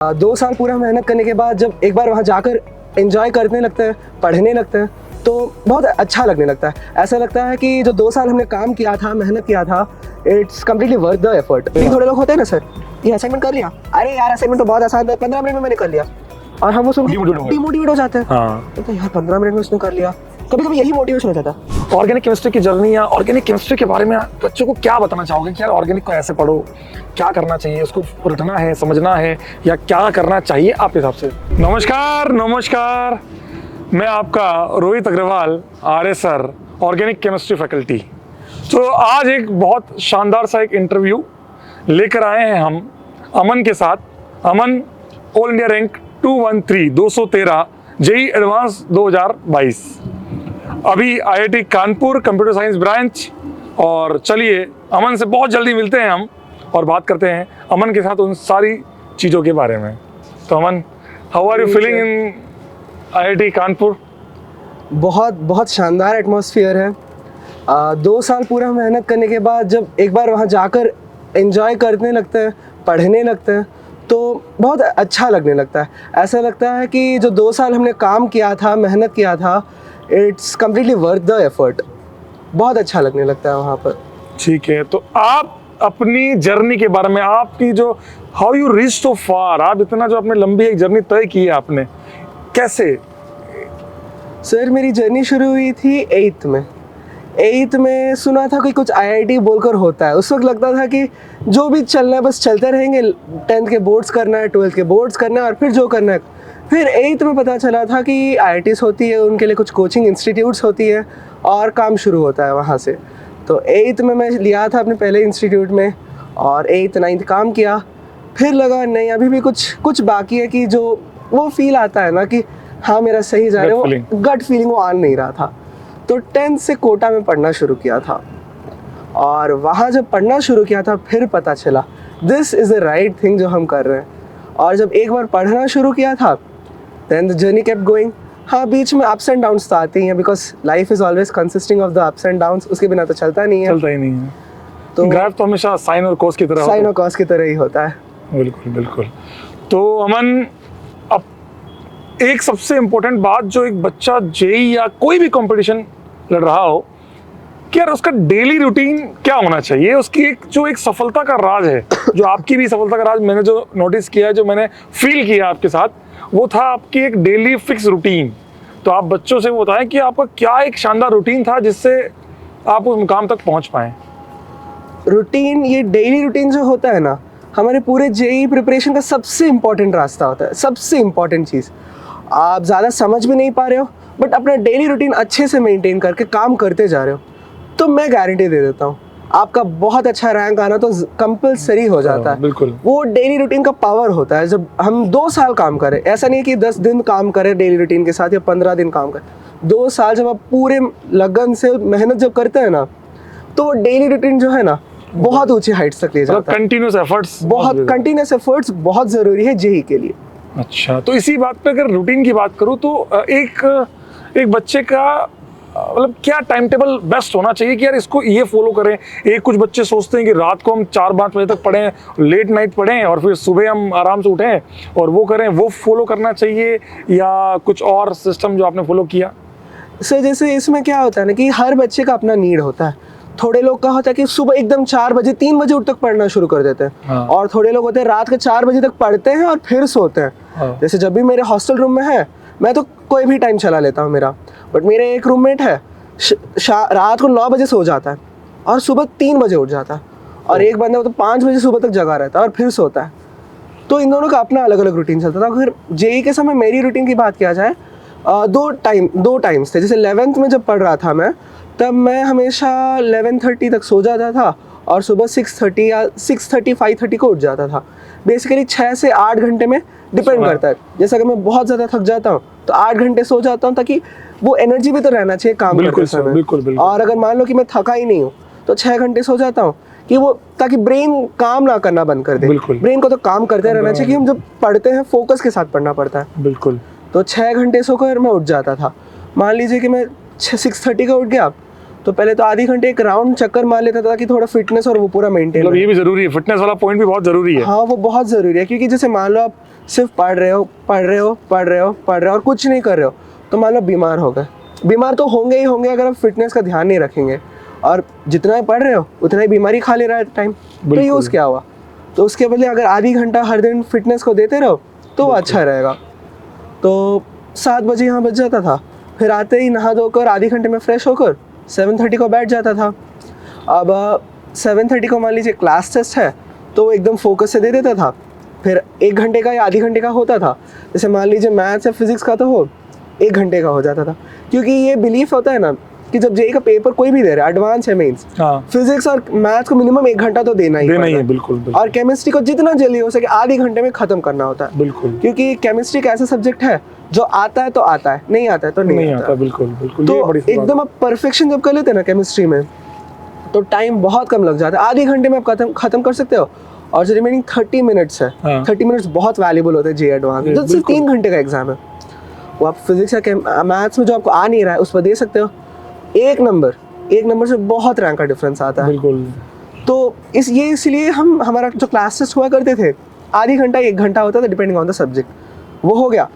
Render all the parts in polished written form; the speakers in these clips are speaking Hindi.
2 साल पूरा मेहनत करने के बाद जब एक बार वहाँ जाकर एंजॉय करने लगते हैं, पढ़ने लगते हैं, तो बहुत अच्छा लगने लगता है। ऐसा लगता है कि जो 2 साल हमने काम किया था, मेहनत किया था, it's completely worth the effort. थोड़े लोग होते हैं ना, सर ये असाइनमेंट कर लिया, अरे यार असाइनमेंट तो बहुत आसान था, 15 मिनट में मैंने कर लिया, और हम वो सुन डिमोटिवेट हो जाते हैं। हाँ। तो यार 15 मिनट में उसने कर लिया, कभी कभी यही मोटिवेशन हो जाता है। ऑर्गेनिक केमिस्ट्री की जर्नी या ऑर्गेनिक केमिस्ट्री के बारे में बच्चों को क्या बताना चाहोगे कि यार ऑर्गेनिक को ऐसे पढ़ो, क्या करना चाहिए, उसको पढ़ना है, समझना है, या क्या करना चाहिए आपके हिसाब से? नमस्कार, मैं आपका रोहित अग्रवाल, आर्य सर, ऑर्गेनिक केमिस्ट्री फैकल्टी। तो आज एक बहुत शानदार सा एक इंटरव्यू लेकर आए हैं हम अमन के साथ। Aman all India rank 213 JEE advance 2022, अभी IIT Kanpur computer science branch. और चलिए अमन से बहुत जल्दी मिलते हैं हम और बात करते हैं अमन के साथ उन सारी चीज़ों के बारे में। तो Aman, how are you feeling in IIT Kanpur? बहुत शानदार एटमॉस्फेयर है। 2 साल पूरा मेहनत करने के बाद जब एक बार वहाँ जाकर एंजॉय करने लगते हैं, पढ़ने लगते हैं, तो बहुत अच्छा लगने लगता है। ऐसा लगता है कि जो 2 साल हमने काम किया था, मेहनत किया था, it's completely worth the effort. बहुत अच्छा लगने लगता है वहाँ पर। ठीक है, तो आप अपनी जर्नी के बारे में, आपकी जो हाउ यू रीच सो फार, आप इतना जो आपने लंबी एक जर्नी तय की है आपने, कैसे? सर मेरी जर्नी शुरू हुई थी 8th में सुना था कि कुछ आईआईटी बोलकर होता है। उस वक्त लगता था कि जो भी चलना है बस चलते रहेंगे, 10th के बोर्ड्स करना है, 12th के बोर्ड्स करना है, और फिर जो करना है। फिर 8th में पता चला था कि आईआईटीज़ होती है, उनके लिए कुछ कोचिंग इंस्टीट्यूट्स होती है और काम शुरू होता है वहाँ से। तो 8th में मैं लिया था अपने पहले इंस्टीट्यूट में, और 8th 9th काम किया। फिर लगा नहीं, अभी भी कुछ बाकी है, कि जो वो फील आता है ना कि हाँ मेरा सही जा रहा है, वो गट फीलिंग वो आ नहीं रहा था। तो 10th से कोटा में पढ़ना शुरू किया था, और वहाँ जब पढ़ना शुरू किया था फिर पता चला this is the right thing जो हम कर रहे हैं। और जब एक बार पढ़ना शुरू किया था, then the journey kept going. हाँ, बीच में अप्स एंड डाउन्स तो आते ही हैं, because life is always consisting of the ups and downs, उसके बिना तो चलता नहीं है। तो ग्राफ तो हमेशा साइन और कॉस की तरह ही होता है। बिल्कुल। तो अमन, अब एक सबसे इम्पोर्टेंट बात, जो एक बच्चा जेई या कोई भी कंपटीशन लड़ रहा हो, कि यार उसका डेली रूटीन क्या होना चाहिए, उसकी एक सफलता का राज है, जो आपकी भी सफलता का राज मैंने जो नोटिस किया है, जो मैंने फील किया आपके साथ, वो था आपकी एक डेली फिक्स रूटीन। तो आप बच्चों से वो बताएं कि आपका क्या एक शानदार रूटीन था जिससे आप उस मुकाम तक पहुंच पाएं। रूटीन, ये डेली रूटीन जो होता है ना, हमारे पूरे जेई प्रिपरेशन का सबसे इम्पोर्टेंट रास्ता होता है, सबसे इम्पोर्टेंट चीज़। आप ज़्यादा समझ भी नहीं पा रहे हो, बट अपना डेली रूटीन अच्छे से मेंटेन करके काम करते जा रहे हो, तो मैं गारंटी दे देता हूँ आपका बहुत अच्छा रैंक आना तो कंपलसरी हो जाता है। बिल्कुल। वो डेली रूटीन का पावर होता है। जब हम 2 साल काम करें, ऐसा नहीं कि 10 दिन काम करें डेली रूटीन के साथ या 15 दिन काम करें, 2 साल जब आप पूरे लगन से मेहनत जब करते हैं ना, तो डेली रूटीन जो है ना बहुत ऊंची हाइट्स तक ले जाता है। कंटिन्यूअस एफर्ट्स बहुत जरूरी है जेई के लिए। अच्छा, तो इसी बात पे अगर रूटीन की बात करूँ, तो एक बच्चे का मतलब क्या टाइम टेबल बेस्ट होना चाहिए कि यार इसको ये फॉलो करें? कुछ बच्चे सोचते हैं कि रात को हम 4-5 बजे तक पढ़ें, लेट नाइट पढ़ें, और फिर सुबह हम आराम से उठें और वो करें, वो फॉलो करना चाहिए, या कुछ और सिस्टम जो आपने फॉलो किया? सर जैसे इसमें क्या होता है ना कि हर बच्चे का अपना नीड होता है। थोड़े लोग का होता है कि सुबह एकदम 4 बजे 3 बजे उठ तक पढ़ना शुरू कर देते हैं। हाँ। और थोड़े लोग होते हैं रात के 4 बजे तक पढ़ते हैं और फिर सोते हैं। हाँ। जैसे जब भी मेरे हॉस्टल रूम में है, मैं तो कोई भी टाइम चला लेता हूँ मेरा, बट मेरे एक रूममेट है, रात को 9 बजे सो जाता है और सुबह 3 बजे उठ जाता है, और एक बंदा तो 5 बजे सुबह तक जगा रहता है और फिर सोता है। तो इन दोनों का अपना अलग अलग रूटीन चलता था। फिर जेई के समय मेरी रूटीन की बात किया जाए, 2 टाइम्स थे। जैसे 11th में जब पढ़ रहा था मैं, तब मैं हमेशा 11:30 तक सो जाता था और सुबह 6:30 या 6:30 5:30 को उठ जाता था। बेसिकली 6 से 8 घंटे में डिपेंड करता है। जैसे अगर मैं बहुत ज़्यादा थक जाता हूँ तो 8 घंटे सो जाता हूँ, ताकि वो एनर्जी भी तो रहना चाहिए काम करते समय। बिल्कुल। और अगर मान लो कि मैं थका ही नहीं हूँ तो 6 घंटे सो जाता हूँ, कि वो ताकि ब्रेन काम ना करना बंद कर दे। ब्रेन को तो काम करते रहना चाहिए, कि हम जब पढ़ते हैं फोकस के साथ पढ़ना पड़ता है। बिल्कुल। तो 6 घंटे सोकर मैं उठ जाता था। मान लीजिए कि मैं 6:30 का उठ गया, तो पहले तो आधी घंटे एक राउंड चक्कर मार लेता था कि थोड़ा फिटनेस और वो पूरा मेंटेन। मतलब ये भी जरूरी है, फिटनेस वाला पॉइंट भी बहुत जरूरी है। हाँ, वो बहुत जरूरी है, क्योंकि जैसे मान लो आप सिर्फ पढ़ रहे हो पढ़ रहे हो पढ़ रहे हो पढ़ रहे हो और कुछ नहीं कर रहे हो, तो मान लो बीमार हो गए। बीमार तो होंगे ही होंगे अगर आप फिटनेस का ध्यान नहीं रखेंगे, और जितना ही पढ़ रहे हो उतना ही बीमारी खा ले रहा है टाइम, तो यूज़ क्या हुआ। तो उसके बदले अगर आधी घंटा हर दिन फिटनेस को देते रहो तो वो अच्छा रहेगा। तो 7 बजे यहाँ बज जाता था, फिर आते ही नहा धोकर आधे घंटे में फ्रेश होकर 7:30 को बैठ जाता था। अब 7:30 को मान लीजिए क्लास टेस्ट है तो वो एकदम फोकस से दे देता था, फिर 1 घंटे का या आधे घंटे का होता था। जैसे मान लीजिए मैथ्स या फिजिक्स का तो हो 1 घंटे का हो जाता था, क्योंकि ये बिलीफ होता है ना कि जब जेई का पेपर कोई भी दे रहा है, एडवांस है मेंस, फिजिक्स और मैथ्स को मिनिमम 1 घंटा तो देना ही है। बिल्कुल। और केमिस्ट्री को जितना जल्दी हो सके आधे घंटे में खत्म करना होता है। बिल्कुल, क्योंकि केमिस्ट्री एक ऐसा सब्जेक्ट है जो आता है तो आता है, नहीं आता है तो नहीं आता। बिल्कुल। तो एकदम आप परफेक्शन जब कर लेते हैं ना केमिस्ट्री में, तो टाइम बहुत कम लग जाता है। आधे घंटे में आप खत्म कर सकते हो। और जो रिमेनिंग 30 मिनट्स है, 30 मिनट्स बहुत वैल्यूबल होते हैं जेई एडवांस, जो सिर्फ 3 घंटे का एग्जाम है, वो आप फिजिक्स या मैथ्स में जो आपको आ नहीं रहा है उस पर दे सकते हो। एक नंबर से बहुत रैंक का डिफरेंस आता है। बिल्कुल। तो इसलिए हमारा जो क्लास टेस्ट हुआ करते थे आधी घंटा 1 घंटा होता था डिपेंडिंग ऑन द सब्जेक्ट, वो हो गया।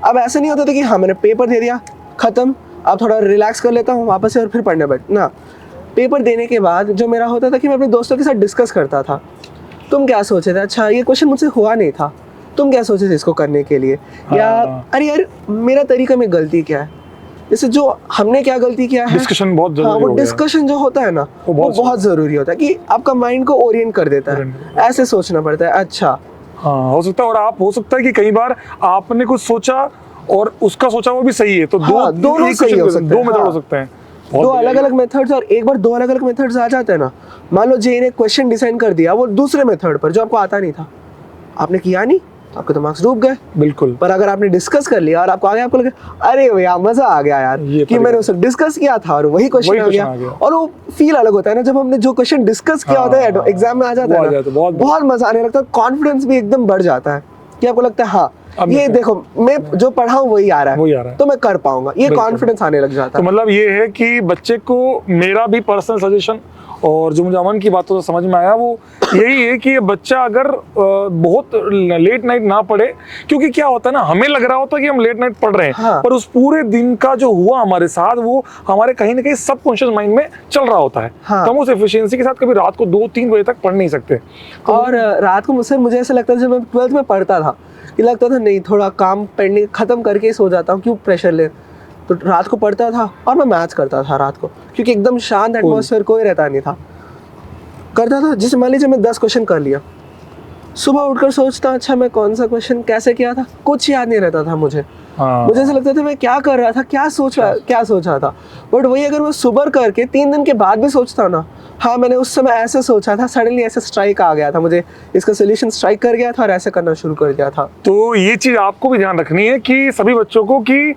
अब ऐसा नहीं होता था कि हाँ मैंने पेपर दे दिया खत्म, अब थोड़ा रिलैक्स कर लेता हूँ वापस से और फिर पढ़ने बैठ ना। पेपर देने के बाद जो मेरा होता था कि मैं अपने दोस्तों के साथ डिस्कस करता था, तुम क्या सोचे थे, अच्छा ये क्वेश्चन मुझसे हुआ नहीं था, तुम क्या सोचे थे इसको करने के लिए, या अरे यार मेरा तरीका में गलती क्या है, जैसे जो हमने क्या गलती किया है। डिस्कशन बहुत जरूरी हाँ, वो डिस्कशन जो होता है ना वो बहुत जरूरी होता है कि आपका माइंड को ओरिएंट कर देता है, ऐसे सोचना पड़ता है। अच्छा हाँ, हो सकता है। और आप हो सकता है कि कई बार आपने कुछ सोचा और उसका सोचा वो भी सही है, तो दोनों सही हो सकते हैं, 2 मेथड हो सकते हैं, 2 अलग अलग मेथड्स। और एक बार 2 अलग अलग मेथड्स आ जाते हैं ना, मान लो जेई ने क्वेश्चन डिजाइन कर दिया वो दूसरे मेथड पर जो आपको आता नहीं था, आपने किया नहीं, आपके तो मार्क्स डूब गए। बिल्कुल। पर अगर आपने डिस्कस कर लिया और आपको आ गया, आपको लगा अरे भैया मजा आ गया यार कि मैंने उसको डिस्कस किया था और वही क्वेश्चन आ गया। और वो फील अलग होता है ना जब हमने जो क्वेश्चन डिस्कस किया होता है एग्जाम में आ जाता है ना, बहुत मजा आने लगता है, कॉन्फिडेंस भी एकदम बढ़ जाता है कि आपको लगता है हाँ ये देखो मैं जो पढ़ा हूँ वही आ रहा है, तो मैं कर पाऊंगा, ये कॉन्फिडेंस आने लग जाता है। तो मतलब ये है कि बच्चे को मेरा भी पर्सनल सजेशन और जो मुझे अमन की बातों से समझ में आया वो यही है कि ये बच्चा अगर बहुत लेट नाइट ना पढ़े, क्योंकि क्या होता है ना, हमें लग रहा होता है कि हम लेट नाइट पढ़ रहे हैं, हाँ। पर उस पूरे दिन का जो हुआ हमारे साथ वो हमारे कहीं ना कहीं सबकॉन्शियस माइंड में चल रहा होता है। हाँ। तो हम उस एफिशिएंसी के साथ कभी रात को 2-3 बजे तक पढ़ नहीं सकते। और रात को मुझे ऐसा लगता था जब मैं 12th में पढ़ता था कि लगता था नहीं थोड़ा काम पेंडिंग खत्म करके ही सो जाता हूँ, क्यों प्रेशर ले, तो रात को पढ़ता था और मैं मैथ्स करता था रात को, क्योंकि एकदम शांत एटमॉस्फेयर कोई रहता नहीं था, करता था। जैसे मान लीजिए मैं 10 क्वेश्चन कर लिया, सुबह उठकर सोचता अच्छा मैं कौन सा क्वेश्चन कैसे किया था, कुछ याद नहीं रहता था मुझे। मुझे ऐसा लगता था मैं क्या कर रहा था, क्या सोच रहा था। बट वही अगर मैं सुबह करके 3 दिन के बाद भी सोचता ना, हाँ मैंने उस समय ऐसे सोचा था, सडनली ऐसे स्ट्राइक आ गया था, मुझे इसका सोल्यूशन स्ट्राइक कर गया था और ऐसे करना शुरू कर दिया था। तो ये चीज आपको भी ध्यान रखनी है कि सभी बच्चों को कि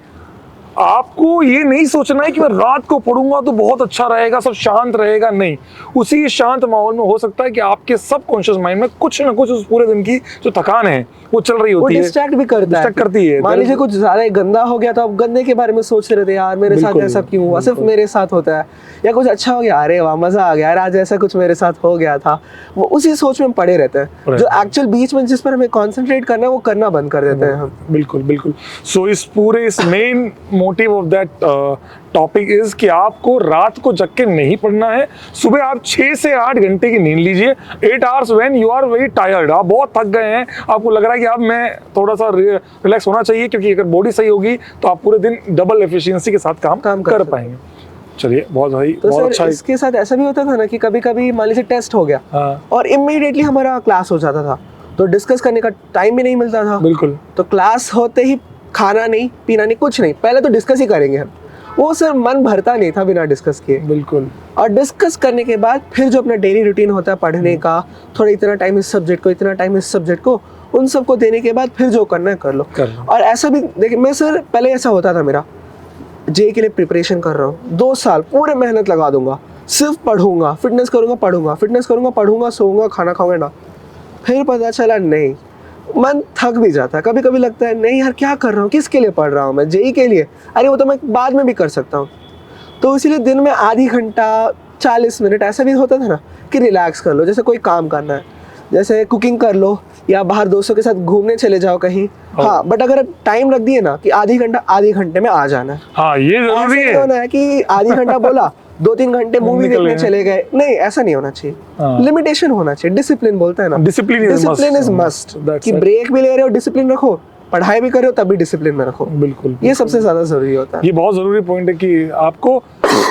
आपको ये नहीं सोचना है कि मैं रात को पढ़ूंगा तो बहुत अच्छा रहेगा, सब शांत रहेगा, नहीं। उसी शांत माहौल में हो सकता है कि आपके सबकॉन्शियस माइंड में कुछ ना कुछ उस पूरे दिन की जो थकान है वो चल रही होती है, डिस्ट्रैक्ट भी करती है। मान लीजिए कुछ ज्यादा गंदा हो गया तो आप गंदे के बारे में सोच रहे थे, यार मेरे साथ ऐसा क्यों हुआ, सिर्फ मेरे साथ होता है, या कुछ अच्छा हो गया, अरे वाह मजा आ गया यार आज ऐसा कुछ मेरे साथ हो गया था, वो उसी सोच में पड़े रहते हैं। जो एक्चुअल बीच में जिस पर हमें कॉन्सेंट्रेट करना है वो करना बंद कर देते हैं हम। बिल्कुल। सो इस main motive of that topic is कि आपको रात को जग के नहीं पढ़ना है, सुबह आप 6 से 8 घंटे की नींद लीजिए, 8 hours when you are very tired, आप बहुत थक गए हैं, आपको लग रहा है कि अब मैं थोड़ा सा रिलैक्स होना चाहिए, क्योंकि अगर बॉडी सही होगी तो आप पूरे दिन डबल एफिशिएंसी के साथ काम कर पाएंगे। चलिए बहुत भाई तो बहुत अच्छा। इसके साथ ऐसा भी होता था ना कि कभी कभी मान लीजिए टेस्ट हो गया और इमीडिएटली हमारा क्लास हो जाता था, तो डिस्कस करने का टाइम भी नहीं मिलता था। बिल्कुल। तो क्लास होते ही खाना नहीं पीना नहीं कुछ नहीं, पहले तो डिस्कस ही करेंगे हम, वो सर मन भरता नहीं था बिना डिस्कस किए। बिल्कुल। और डिस्कस करने के बाद फिर जो अपना डेली रूटीन होता है पढ़ने का, थोड़ा इतना टाइम इस सब्जेक्ट को, इतना टाइम इस सब्जेक्ट को, उन सबको देने के बाद फिर जो करना है कर लो। और ऐसा भी देखिए, मैं सर पहले ऐसा होता था, मेरा जेई के लिए प्रिपरेशन कर रहा हूँ 2 साल पूरे मेहनत लगा दूंगा, सिर्फ पढ़ूंगा, फिटनेस करूंगा, पढ़ूंगा, सोऊंगा, खाना खाऊंगा ना, फिर पता चला नहीं, मन थक भी जाता है, कभी कभी लगता है नहीं यार क्या कर रहा हूँ, किसके लिए पढ़ रहा हूँ मैं, जेई के लिए, अरे वो तो मैं बाद में भी कर सकता हूँ। तो इसीलिए दिन में आधी घंटा 40 मिनट ऐसा भी होता था ना कि रिलैक्स कर लो, जैसे कोई काम करना है, जैसे कुकिंग कर लो या बाहर दोस्तों के साथ घूमने चले जाओ कहीं। हाँ, बट अगर टाइम रख दिए ना कि आधे घंटे में आ जाना है, हाँ ये ऐसा जरूरी नहीं है। होना है कि आधी घंटा बोला 2-3 घंटे मूवी निकल देखने गए। चले गए, नहीं ऐसा नहीं होना चाहिए। हाँ। लिमिटेशन होना चाहिए, डिसिप्लिन बोलते हैं ना, Discipline is discipline must. Is must. That's कि it. ब्रेक भी ले रहे हो डिसिप्लिन रखो, पढ़ाई भी कर रहे हो तब भी डिसिप्लिन में रखो। बिल्कुल ये सबसे ज्यादा जरूरी होता है। ये बहुत जरूरी पॉइंट है कि आपको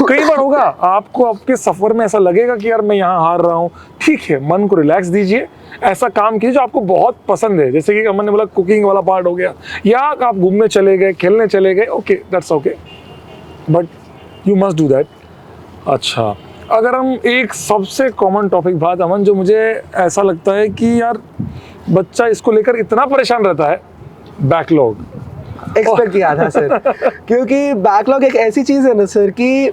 कई बार होगा आपको आपके सफर में ऐसा लगेगा कि यार मैं यहाँ हार रहा हूँ, ठीक है, मन को रिलैक्स दीजिए, ऐसा काम कीजिए जो आपको बहुत पसंद है। जैसे कि अमन ने बोला कुकिंग वाला पार्ट हो गया, या आप घूमने चले गए, खेलने चले गए, okay that's okay, but you must do that. अच्छा, अगर हम एक सबसे कॉमन टॉपिक बात अमन, जो मुझे ऐसा लगता है कि यार बच्चा इसको लेकर इतना परेशान रहता है, बैकलॉग। एक्सपेक्ट किया था सर, क्योंकि बैकलॉग एक ऐसी चीज है ना सर कि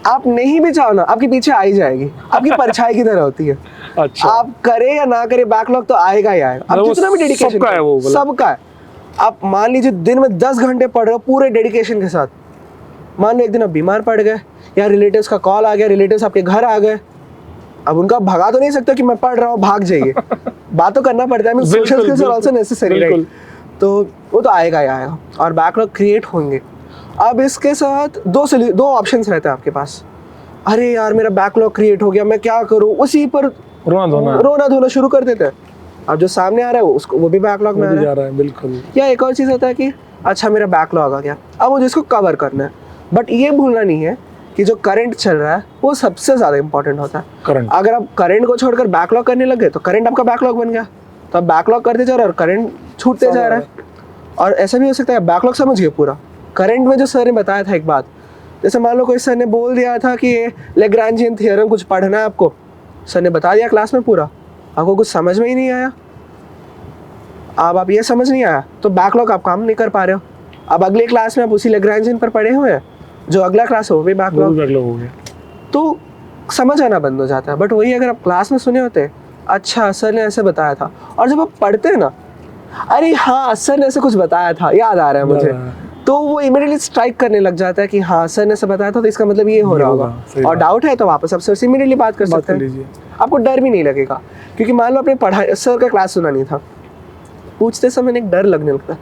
आप नहीं भी चाहो ना आपके पीछे आ ही जाएगी, आपकी परछाई की तरह होती है। अच्छा, आप करे या ना करे बैकलॉग तो आएगा ही आएगा। आप मतलब वो जितना भी डेडिकेशन सबका है वो वाला। सबका है। आप मान लीजिए दिन में 10 घंटे पढ़ रहे हो पूरे डेडिकेशन के साथ, मान लो एक दिन आप बीमार पड़ गए या रिलेटिव्स का कॉल आ गया, रिलेटिव्स आपके घर आ गए, अब उनका भगा तो नहीं सकते कि मैं पढ़ रहा हूँ भाग जाइए, बात तो करना पड़ता है, सोशल बिल्कुल, स्किल्स आर आल्सो नेसेसरी, बिल्कुल। राइट? तो वो तो आएगा ही आएगा और बैकलॉग क्रिएट होंगे। अब इसके साथ दो ऑप्शंस रहते हैं आपके पास। अरे यार मेरा बैकलॉग क्रिएट हो गया, मैं क्या करूँ, उसी पर रोना धोना शुरू कर देते हैं। अब जो सामने आ रहा है वो भी बैकलॉग में आ रहा है। बिल्कुल। या एक और चीज़ होता है कि अच्छा मेरा बैकलॉग आ गया, अब मुझे इसको कवर करना है, बट ये भूलना नहीं है कि जो करंट चल रहा है वो सबसे ज़्यादा इंपॉर्टेंट होता है। करंट, अगर आप करंट को छोड़कर बैकलॉग करने लग गए तो करंट आपका बैकलॉग बन गया, तो आप बैकलॉग करते जा रहे हो और करंट छूटते जा रहा है। और ऐसा भी हो सकता है बैकलॉग समझ गए पूरा, करंट में जो सर ने बताया था एक बात, जैसे मान लो कोई सर ने बोल दिया था कि ये लैग्रांजियन थ्योरम कुछ पढ़ना है आपको, सर ने बता दिया क्लास में पूरा, आपको कुछ समझ में ही नहीं आया, अब आप ये समझ नहीं आया तो बैकलॉग आप काम नहीं कर पा रहे हो। अब अगले क्लास में आप उसी लैग्रांजियन पर पढ़े हुए हैं, जो अगला क्लास है वो भी बैकलॉग हो गया, तो समझ आना बंद हो जाता है। बट वही अगर आप क्लास में सुने होते, अच्छा सर ने ऐसे बताया था, और जब आप पढ़ते हैं ना, अरे हाँ सर ने ऐसे कुछ बताया था, याद आ रहा है मुझे, तो वो इमीडिएटली स्ट्राइक करने लग जाता है कि हाँ सर ने ऐसे बताया था तो इसका मतलब ये हो रहा होगा। और डाउट है तो वापस आप सर से इमीडिएटली बात कर सकते हैं, आपको डर भी नहीं लगेगा। क्योंकि मान लो आपने पढ़ाई सर का क्लास सुना नहीं था, पूछते समय एक डर लगने लगता है,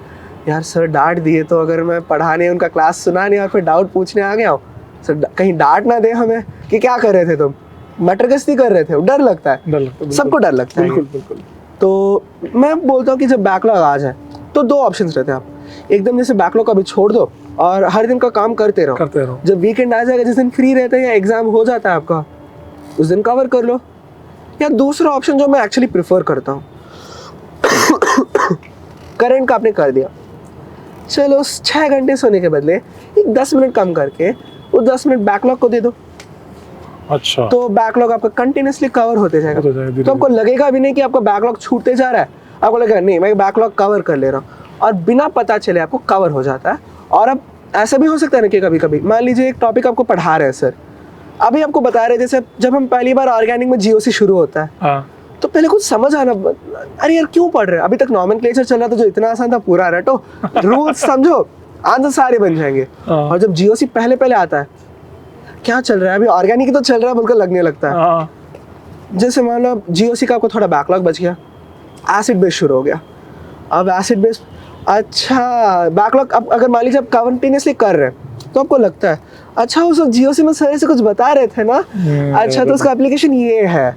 यार सर डांट दिए तो अगर मैं पढ़ाने उनका क्लास सुना नहीं और फिर डाउट पूछने आ गया हूँ, सर कहीं डांट ना दे हमें कि क्या कर रहे थे तुम, मटरगश्ती कर रहे थे, डर लगता है, सबको डर लगता है। बिल्कुल बिल्कुल। तो मैं बोलता हूँ कि जब बैकलॉग आ जाए तो दो ऑप्शंस रहते हैं, आप एकदम जैसे बैकलॉग को अभी छोड़ दो और हर दिन का काम करते रहो। जब वीकेंड आ जाएगा, जिस दिन फ्री रहते हैं या एग्जाम हो जाता है आपका, उस दिन कवर कर लो। या दूसरा ऑप्शन जो मैं एक्चुअली प्रेफर करता हूँ, करंट का आपने कर दिया, चलो उस 6 घंटे सोने के बदले एक 10 मिनट कम करके वो 10 मिनट बैकलॉग को दे दो। अच्छा, तो बैकलॉग आपका कंटिन्यूसली कवर होते जाएगा, तो आपको लगेगा भी नहीं कि आपका बैकलॉग छूटते जा रहा है, आपको लगेगा नहीं मैं बैकलॉग कवर कर ले रहा हूँ, और बिना पता चले आपको कवर हो जाता है। और अब ऐसा भी हो सकता है ना कि कभी कभी मान लीजिए एक टॉपिक आपको पढ़ा रहे हैं सर, अभी आपको बता रहे जैसे जब हम पहली बार ऑर्गेनिक में जीओसी शुरू होता है, हाँ, तो पहले कुछ समझ आना, अरे यार क्यों पढ़ रहे हैं, अभी तक नॉमेनक्लेचर चल रहा था जो इतना आसान था, पूरा रटो, रूल्स समझो, आंसर सारे बन जाएंगे। और जब जीओसी पहले पहले आता है, क्या चल रहा है अभी ऑर्गेनिक ही तो चल रहा है बोलकर लगने लगता है। जैसे मान लो जीओसी का आपको थोड़ा बैकलॉग बच गया, एसिड बेस शुरू हो गया, अब एसिड बेस, अच्छा बैकलॉग अब अगर मान लीजिए आप कंटिन्यूसली कर रहे हैं तो आपको लगता है अच्छा उस जीओसी में सर से कुछ बता रहे थे ना, अच्छा तो उसका एप्लीकेशन ये है,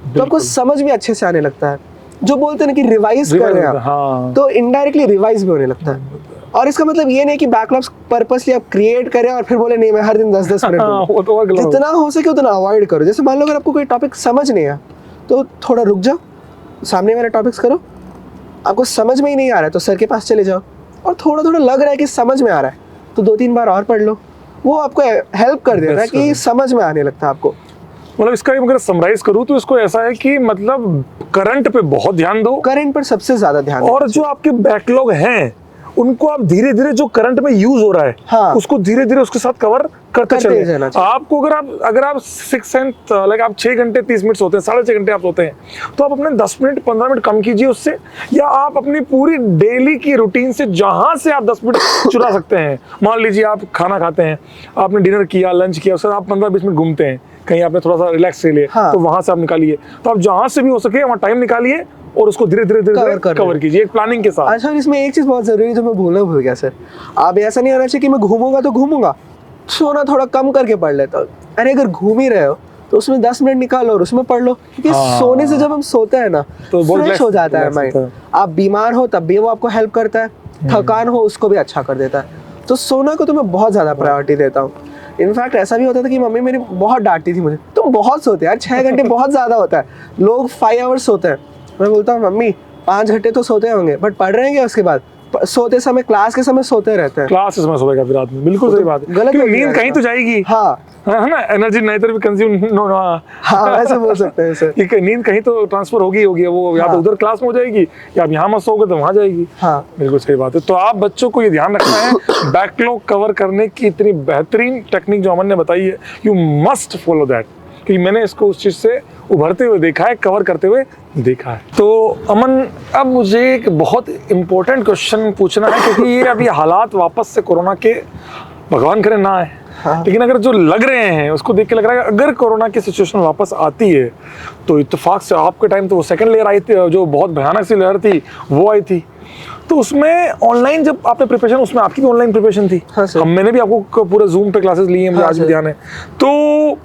तो आपको समझ भी अच्छे से आने लगता है। जो बोलते हैं ना कि रिवाइज कर रहे हैं हाँ, तो इनडायरेक्टली रिवाइज भी होने लगता है। और इसका मतलब ये नहीं कि बैकलॉग्स पर्पसली आप क्रिएट करें और फिर बोले नहीं मैं हर दिन 10-10 मिनट वो तो जितना हो सके उतना अवॉइड करो। जैसे मान लो अगर आपको कोई टॉपिक समझ नहीं आया तो थोड़ा रुक जाओ, सामने वाला टॉपिक्स करो, आपको समझ में ही नहीं आ रहा है तो सर के पास चले जाओ, और थोड़ा थोड़ा लग रहा है कि समझ में आ रहा है तो 2-3 बार और पढ़ लो, वो आपको हेल्प कर देता है कि समझ में आने लगता है आपको। मतलब इसका अगर समराइज करूँ तो इसको ऐसा है कि मतलब करंट पे बहुत ध्यान दो, करंट पर सबसे ज्यादा ध्यान, और जो आपके बैकलॉग हैं उनको आप धीरे धीरे जो करंट में यूज हो रहा है हाँ। उसको धीरे धीरे उसके साथ कवर करते करते चले जाना चाहिए। आपको अगर आप 6 एंड लाइक आप 6 घंटे 30 मिनट सोते हैं, 6.5 घंटे आप सोते हैं, तो आप अपने 10 मिनट 15 मिनट कम कीजिए उससे, या आप अपनी पूरी डेली की रूटीन से जहां से आप 10 मिनट चुरा सकते हैं। मान लीजिए आप खाना खाते हैं, आपने डिनर किया, लंच किया, उसके बाद आप 15-20 मिनट घूमते हैं कहीं, आपने थोड़ा सा रिलैक्स ले लिया, हाँ। तो वहां से आप निकालिए। तो आप जहां से भी हो सके वहां टाइम निकालिए और उसको धीरे धीरे कवर कीजिए एक प्लानिंग के साथ। अच्छा, इसमें एक चीज बहुत जरूरी है जो मैं भूल गया सर। आप ऐसा नहीं होना चाहिए कि मैं घूमूंगा तो घूमूंगा, सोना थोड़ा कम करके पढ़ लेता हूँ। अरे अगर घूम ही रहे हो तो उसमें 10 मिनट निकालो और उसमें पढ़ लो, क्योंकि हाँ। सोने से जब हम सोते हैं ना तो बहुत फ्रेश हो जाता है माइंड। आप बीमार हो तब भी वो आपको हेल्प करता है, थकान हो उसको भी अच्छा कर देता है। तो सोना को तो मैं बहुत ज्यादा प्रायोरिटी देता हूँ। इनफैक्ट ऐसा भी होता था कि मम्मी मेरी बहुत डांटती थी मुझे, तुम बहुत सोते हैं यार, 6 घंटे बहुत ज्यादा होता है, लोग 5 आवर्स सोते हैं। मैं बोलता हूँ मम्मी 5 घंटे तो सोते होंगे, बट पढ़ रहे हैं क्या उसके बाद? सोते समय, क्लास के समय सोते रहते हैं। क्लास में सोएगा फिर आदमी, बिल्कुल सही बात है। गलत क्योंकि नहीं नींद है कहीं तो ऐसा। जाएगी, हाँ है ना, एनर्जी नहीं तो भी कंज्यूम नो ना, हाँ ऐसे बोल सकते हैं सर। ठीक है, नींद कहीं तो ट्रांसफर होगी वो या तो हाँ। उधर क्लास में हो जाएगी, या आप यहाँ मत सोओगे तो वहाँ जाएगी। हाँ बिल्कुल सही बात है। तो आप बच्चों को ये ध्यान रखना है, बैकलॉग कवर करने की इतनी बेहतरीन टेक्निक जो अमन ने बताई है, यू मस्ट फॉलो दैट, क्योंकि मैंने इसको उस चीज से उभरते हुए देखा है, कवर करते हुए देखा है। तो अमन, अब मुझे एक बहुत इंपॉर्टेंट क्वेश्चन पूछना है, क्योंकि ये अभी हालात वापस से कोरोना के, भगवान करे ना आए, हाँ। लेकिन अगर जो लग रहे हैं उसको देख के लग रहा है अगर कोरोना की सिचुएशन वापस आती है तो इत्तेफाक से आपके टाइम तो वो सेकंड लेयर आई थी, जो बहुत भयानक सी लेयर थी वो आई थी, तो उसमें ऑनलाइन जब आपने प्रिपरेशन, उसमें आपकी भी ऑनलाइन प्रिपरेशन थी। हाँ सर। मैंने भी आपको पूरे जूम पे क्लासेस लिए हैं, मुझे हाँ आज भी सर। ध्यान है। तो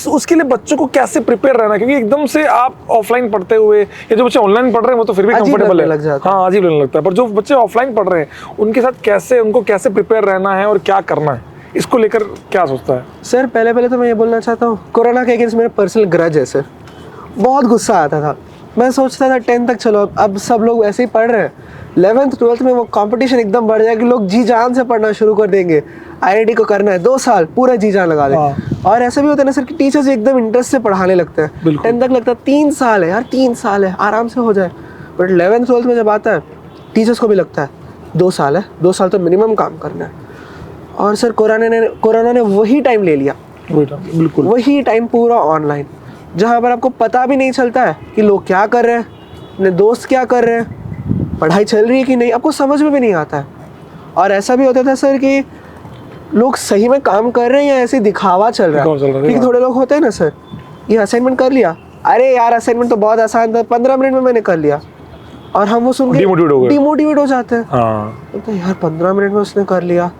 उसके लिए बच्चों को कैसे प्रिपेयर रहना, क्योंकि एकदम से आप ऑफलाइन पढ़ते हुए, या जो बच्चे ऑनलाइन पढ़ रहे हैं वो तो फिर भी अजीब कंफर्टेबल लगने है, लग जाता है। हाँ अजीब लगने लगता है, पर जो बच्चे ऑफलाइन पढ़ रहे हैं उनके साथ उनको कैसे प्रिपेयर रहना है और क्या करना है, इसको लेकर क्या सोचता है? सर पहले तो मैं ये बोलना चाहता हूँ, कोरोना के अगेंस्ट मेरा पर्सनल ग्रज है सर। बहुत गुस्सा आता था, मैं सोचता था 10 तक चलो, अब सब लोग ऐसे ही पढ़ रहे हैं, 11th 12th में वो कंपटीशन एकदम बढ़ जाएगा, लोग जी जान से पढ़ना शुरू कर देंगे। आईआईटी को करना है 2 साल पूरा जी जान लगा दें। और ऐसा भी होता है ना सर कि टीचर्स एकदम इंटरेस्ट से पढ़ाने लगते हैं। 10 तक लगता है 3 साल है यार, 3 साल है आराम से हो जाए, बट 11th 12th में जब आता है टीचर्स को भी लगता है 2 साल है, 2 साल तो मिनिमम काम करना है। और सर कोरोना ने वही टाइम ले लिया, बिल्कुल वही टाइम पूरा ऑनलाइन, जहाँ पर आपको पता भी नहीं चलता है कि लोग क्या कर रहे हैं, अपने दोस्त क्या कर रहे हैं, पढ़ाई चल रही है कि नहीं, आपको समझ में भी नहीं आता है। और ऐसा भी होता था सर कि लोग सही में काम कर रहे हैं या ऐसे दिखावा चल रहा है, क्योंकि थोड़े लोग होते हैं ना सर, ये असाइनमेंट कर लिया, अरे यार असाइनमेंट तो बहुत आसान था, 15 मिनट में मैंने कर लिया, और हम वो सुन के डिमोटिवेट हो जाते हैं। तो यार 15 मिनट में उसने कर लिया,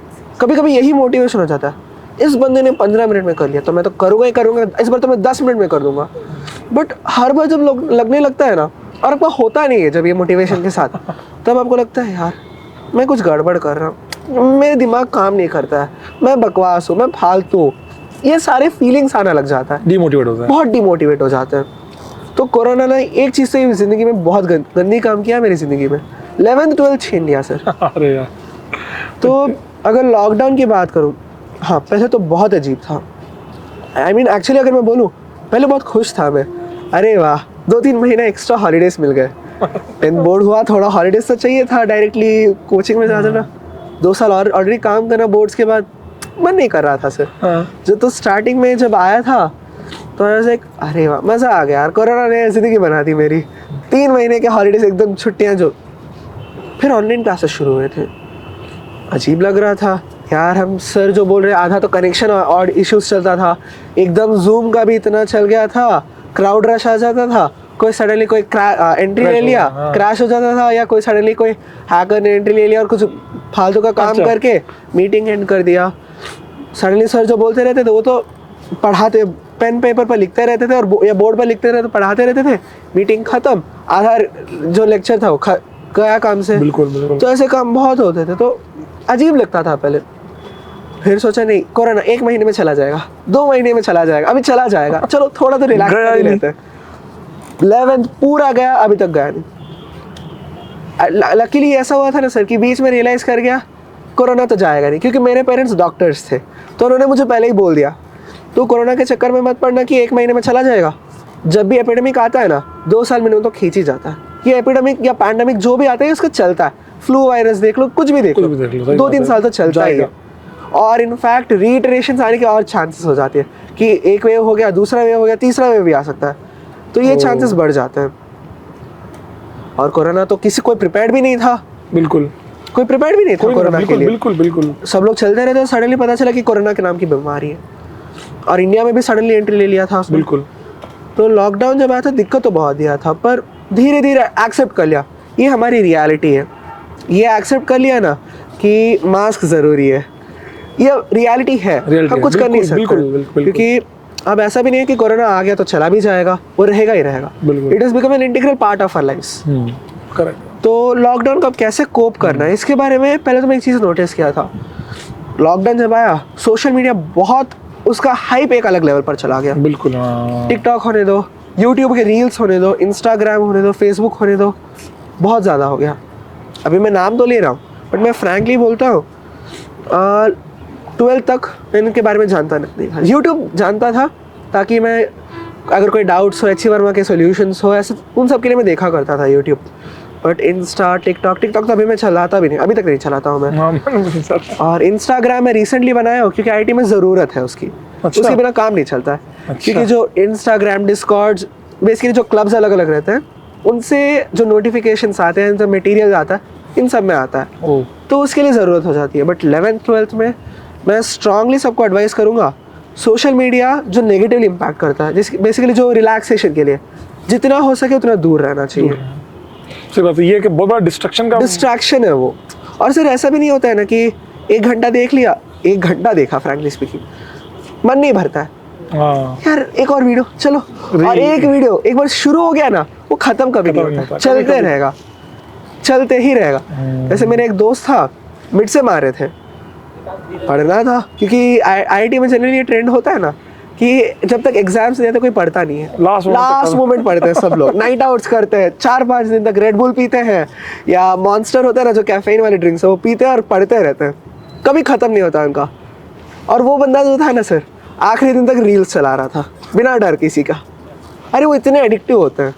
कभी कभी यही मोटिवेशन हो जाता है, इस बंदे ने 15 मिनट में कर लिया तो मैं तो करूँगा ही करूँगा, इस बार तो मैं 10 मिनट में कर दूंगा। बट हर बार जब लोग लगने लगता है ना, और आपका होता नहीं है जब ये मोटिवेशन के साथ, तब आपको लगता है यार मैं कुछ गड़बड़ कर रहा हूँ, मेरे दिमाग काम नहीं करता है, मैं बकवास हूँ, मैं फालतू हूँ, ये सारे फीलिंग्स आना लग जाता है, डिमोटिवेट होता है, बहुत डिमोटिवेट हो जाते हैं। तो कोरोना ने एक चीज़ से ज़िंदगी में बहुत गंदी काम किया मेरी ज़िंदगी में, 11th 12th छीन लिया सर। अरे यार, तो अगर लॉकडाउन की बात करूँ, हाँ पहले तो बहुत अजीब था। I mean, एक्चुअली अगर मैं बोलूँ, पहले बहुत खुश था मैं, अरे वाह 2-3 महीना एक्स्ट्रा हॉलीडेज मिल गए, 10th बोर्ड हुआ, थोड़ा हॉलीडेज तो चाहिए था, डायरेक्टली कोचिंग में जा जाना, 2 साल और ऑलरेडी काम करना बोर्ड्स के बाद, मन नहीं कर रहा था सर। जो तो स्टार्टिंग में जब आया था तो ऐसे अरे वाह मज़ा आ गया यार, कोरोना ने ज़िंदगी बना दी मेरी, 3 महीने के हॉलीडेज एकदम छुट्टियाँ जो। फिर ऑनलाइन क्लासेस शुरू हुए थे, अजीब लग रहा था यार, हम सर जो बोल रहे आधा तो कनेक्शन और इश्यूज चलता था, एकदम जूम का भी इतना चल गया था, क्राउड रश आ जाता था, कोई सडनली कोई एंट्री ले लिया, क्रैश हो जाता था, या कोई सडनली कोई हैकर ने एंट्री ले लिया और कुछ फालतू का काम करके मीटिंग एंड कर दिया। सडनली सर जो बोलते रहते थे वो तो पढ़ाते, पेन पेपर पर लिखते रहते थे और या बोर्ड पर लिखते रहते, पढ़ाते रहते थे, मीटिंग खत्म, आधा जो लेक्चर था वो गया काम से। बिल्कुल। तो ऐसे काम बहुत होते थे, तो अजीब लगता था पहले। फिर सोचा नहीं, कोरोना 1 महीने में चला जाएगा, 2 महीने में चला जाएगा, अभी चला जाएगा, चलो थोड़ा तो रिलैक्स कर लेते हैं। 11th पूरा गया, अभी तक गया नहीं। लकीली ऐसा हुआ था ना सर कि बीच में रियलाइज़ कर गया कोरोना तो जाएगा नहीं, क्योंकि मेरे पेरेंट्स डॉक्टर्स थे, तो उन्होंने मुझे पहले ही बोल दिया तो कोरोना के चक्कर में मत पड़ना कि 1 महीने में चला जाएगा, जब भी एपिडेमिक आता है ना 2 साल मिनिमम तो खींच ही जाता है। ये एपिडेमिक या पैंडेमिक जो भी आता है उसका चलता है, फ्लू वायरस देख लो, कुछ भी देख लो, सही 2-3 बात साल है। तो चलता ही है। और इनफैक्ट रीइटरेशन आने के और चांसेस हो जाते हैं कि एक वेव हो गया, दूसरा वेव हो गया, तीसरा वेव भी आ सकता है, तो ये चांसेस बढ़ जाते हैं। और कोरोना तो कोई प्रिपेयर्ड भी नहीं था, बिल्कुल कोई प्रिपेयर्ड भी नहीं था कोरोना के बिल्कुल लिए। बिल्कुल बिल्कुल सब लोग चलते रहे थे, सडनली पता चला कि कोरोना के नाम की बीमारी है, और इंडिया में भी सडनली एंट्री ले लिया था उसने। बिल्कुल। तो लॉकडाउन जब आया था दिक्कत तो बहुत दिया था, पर धीरे धीरे एक्सेप्ट कर लिया, ये हमारी रियलिटी है। ये एक्सेप्ट कर लिया ना कि मास्क ज़रूरी है, ये रियलिटी है, Reality हम है, कुछ कर नहीं बिल्कुल, सकते। बिल्कुल, बिल्कुल। क्योंकि अब ऐसा भी नहीं है कि कोरोना आ गया तो चला भी जाएगा, वो रहेगा ही रहेगा। बिल्कुल। It is become an integral part of our lifes. Correct. तो लॉकडाउन को अब कैसे कोप करना है, इसके बारे में पहले तो मैं एक चीज़ नोटिस किया था। लॉकडाउन जब आया, सोशल मीडिया बहुत, उसका हाइप एक अलग लेवल पर चला गया। बिल्कुल हाँ। टिकटॉक होने दो, यूट्यूब के रील्स होने दो, इंस्टाग्राम होने दो, फेसबुक होने दो, बहुत ज़्यादा हो गया। अभी मैं नाम तो ले रहा हूँ, बट मैं फ्रैंकली बोलता हूँ 12th तक मैं इनके बारे में जानता नहीं था। यूट्यूब जानता था ताकि मैं अगर कोई डाउट्स हो, एच वर्मा के सॉल्यूशंस हो, ऐसे उन सब के लिए मैं देखा करता था यूट्यूब। बट इंस्टा, टिकटॉक तो अभी मैं चलाता भी नहीं, अभी तक नहीं चलाता हूँ मैं। हाँ, मैं सर। और इंस्टाग्राम में रिसेंटली बनाया हो क्योंकि आईटी में ज़रूरत है उसकी, अच्छा। उसके बिना काम नहीं चलता है। अच्छा। क्योंकि जो इंस्टाग्राम, डिस्कॉर्ड, बेसिकली जो क्लब्स अलग अलग रहते हैं, उनसे जो नोटिफिकेशंस आते हैं, जो मटेरियल आता है, इन सब में आता है, ओ तो उसके लिए ज़रूरत हो जाती है। बट 11th-12th में मैं स्ट्रांगली सबको एडवाइस करूँगा, सोशल मीडिया जो नेगेटिवली इम्पैक्ट करता है, जिस बेसिकली जो रिलैक्सेशन के लिए जितना हो सके उतना दूर रहना चाहिए। सही बात है, ये कि बहुत बड़ा डिस्ट्रक्शन का डिस्ट्रैक्शन है वो। और सर ऐसा भी नहीं होता है ना कि 1 घंटा देख लिया, 1 घंटा देखा, फ्रैंकली स्पीकिंग मन नहीं भरता है हाँ यार, एक और वीडियो चलो, और एक वीडियो एक बार शुरू हो गया ना, वो खत्म कभी नहीं होता, चलते रहेगा, चलते ही रहेगा। जैसे मेरे एक दोस्त था, मिड से मारे थे, पढ़ना था, क्योंकि आईआईटी में जनरली ये ट्रेंड होता है ना कि जब तक एग्जाम्स नहीं आते कोई पढ़ता नहीं है, लास्ट मोमेंट पढ़ते हैं सब लोग, नाइट आउट्स करते हैं, 4-5 दिन तक रेड बुल पीते हैं या मॉन्स्टर होता है ना जो कैफीन वाले ड्रिंक्स है वो पीते हैं और पढ़ते रहते हैं, कभी खत्म नहीं होता उनका। और वो बंदा जो था ना सर, आखिरी दिन तक रील्स चला रहा था बिना डर किसी का। अरे वो इतने एडिक्टिव होते हैं।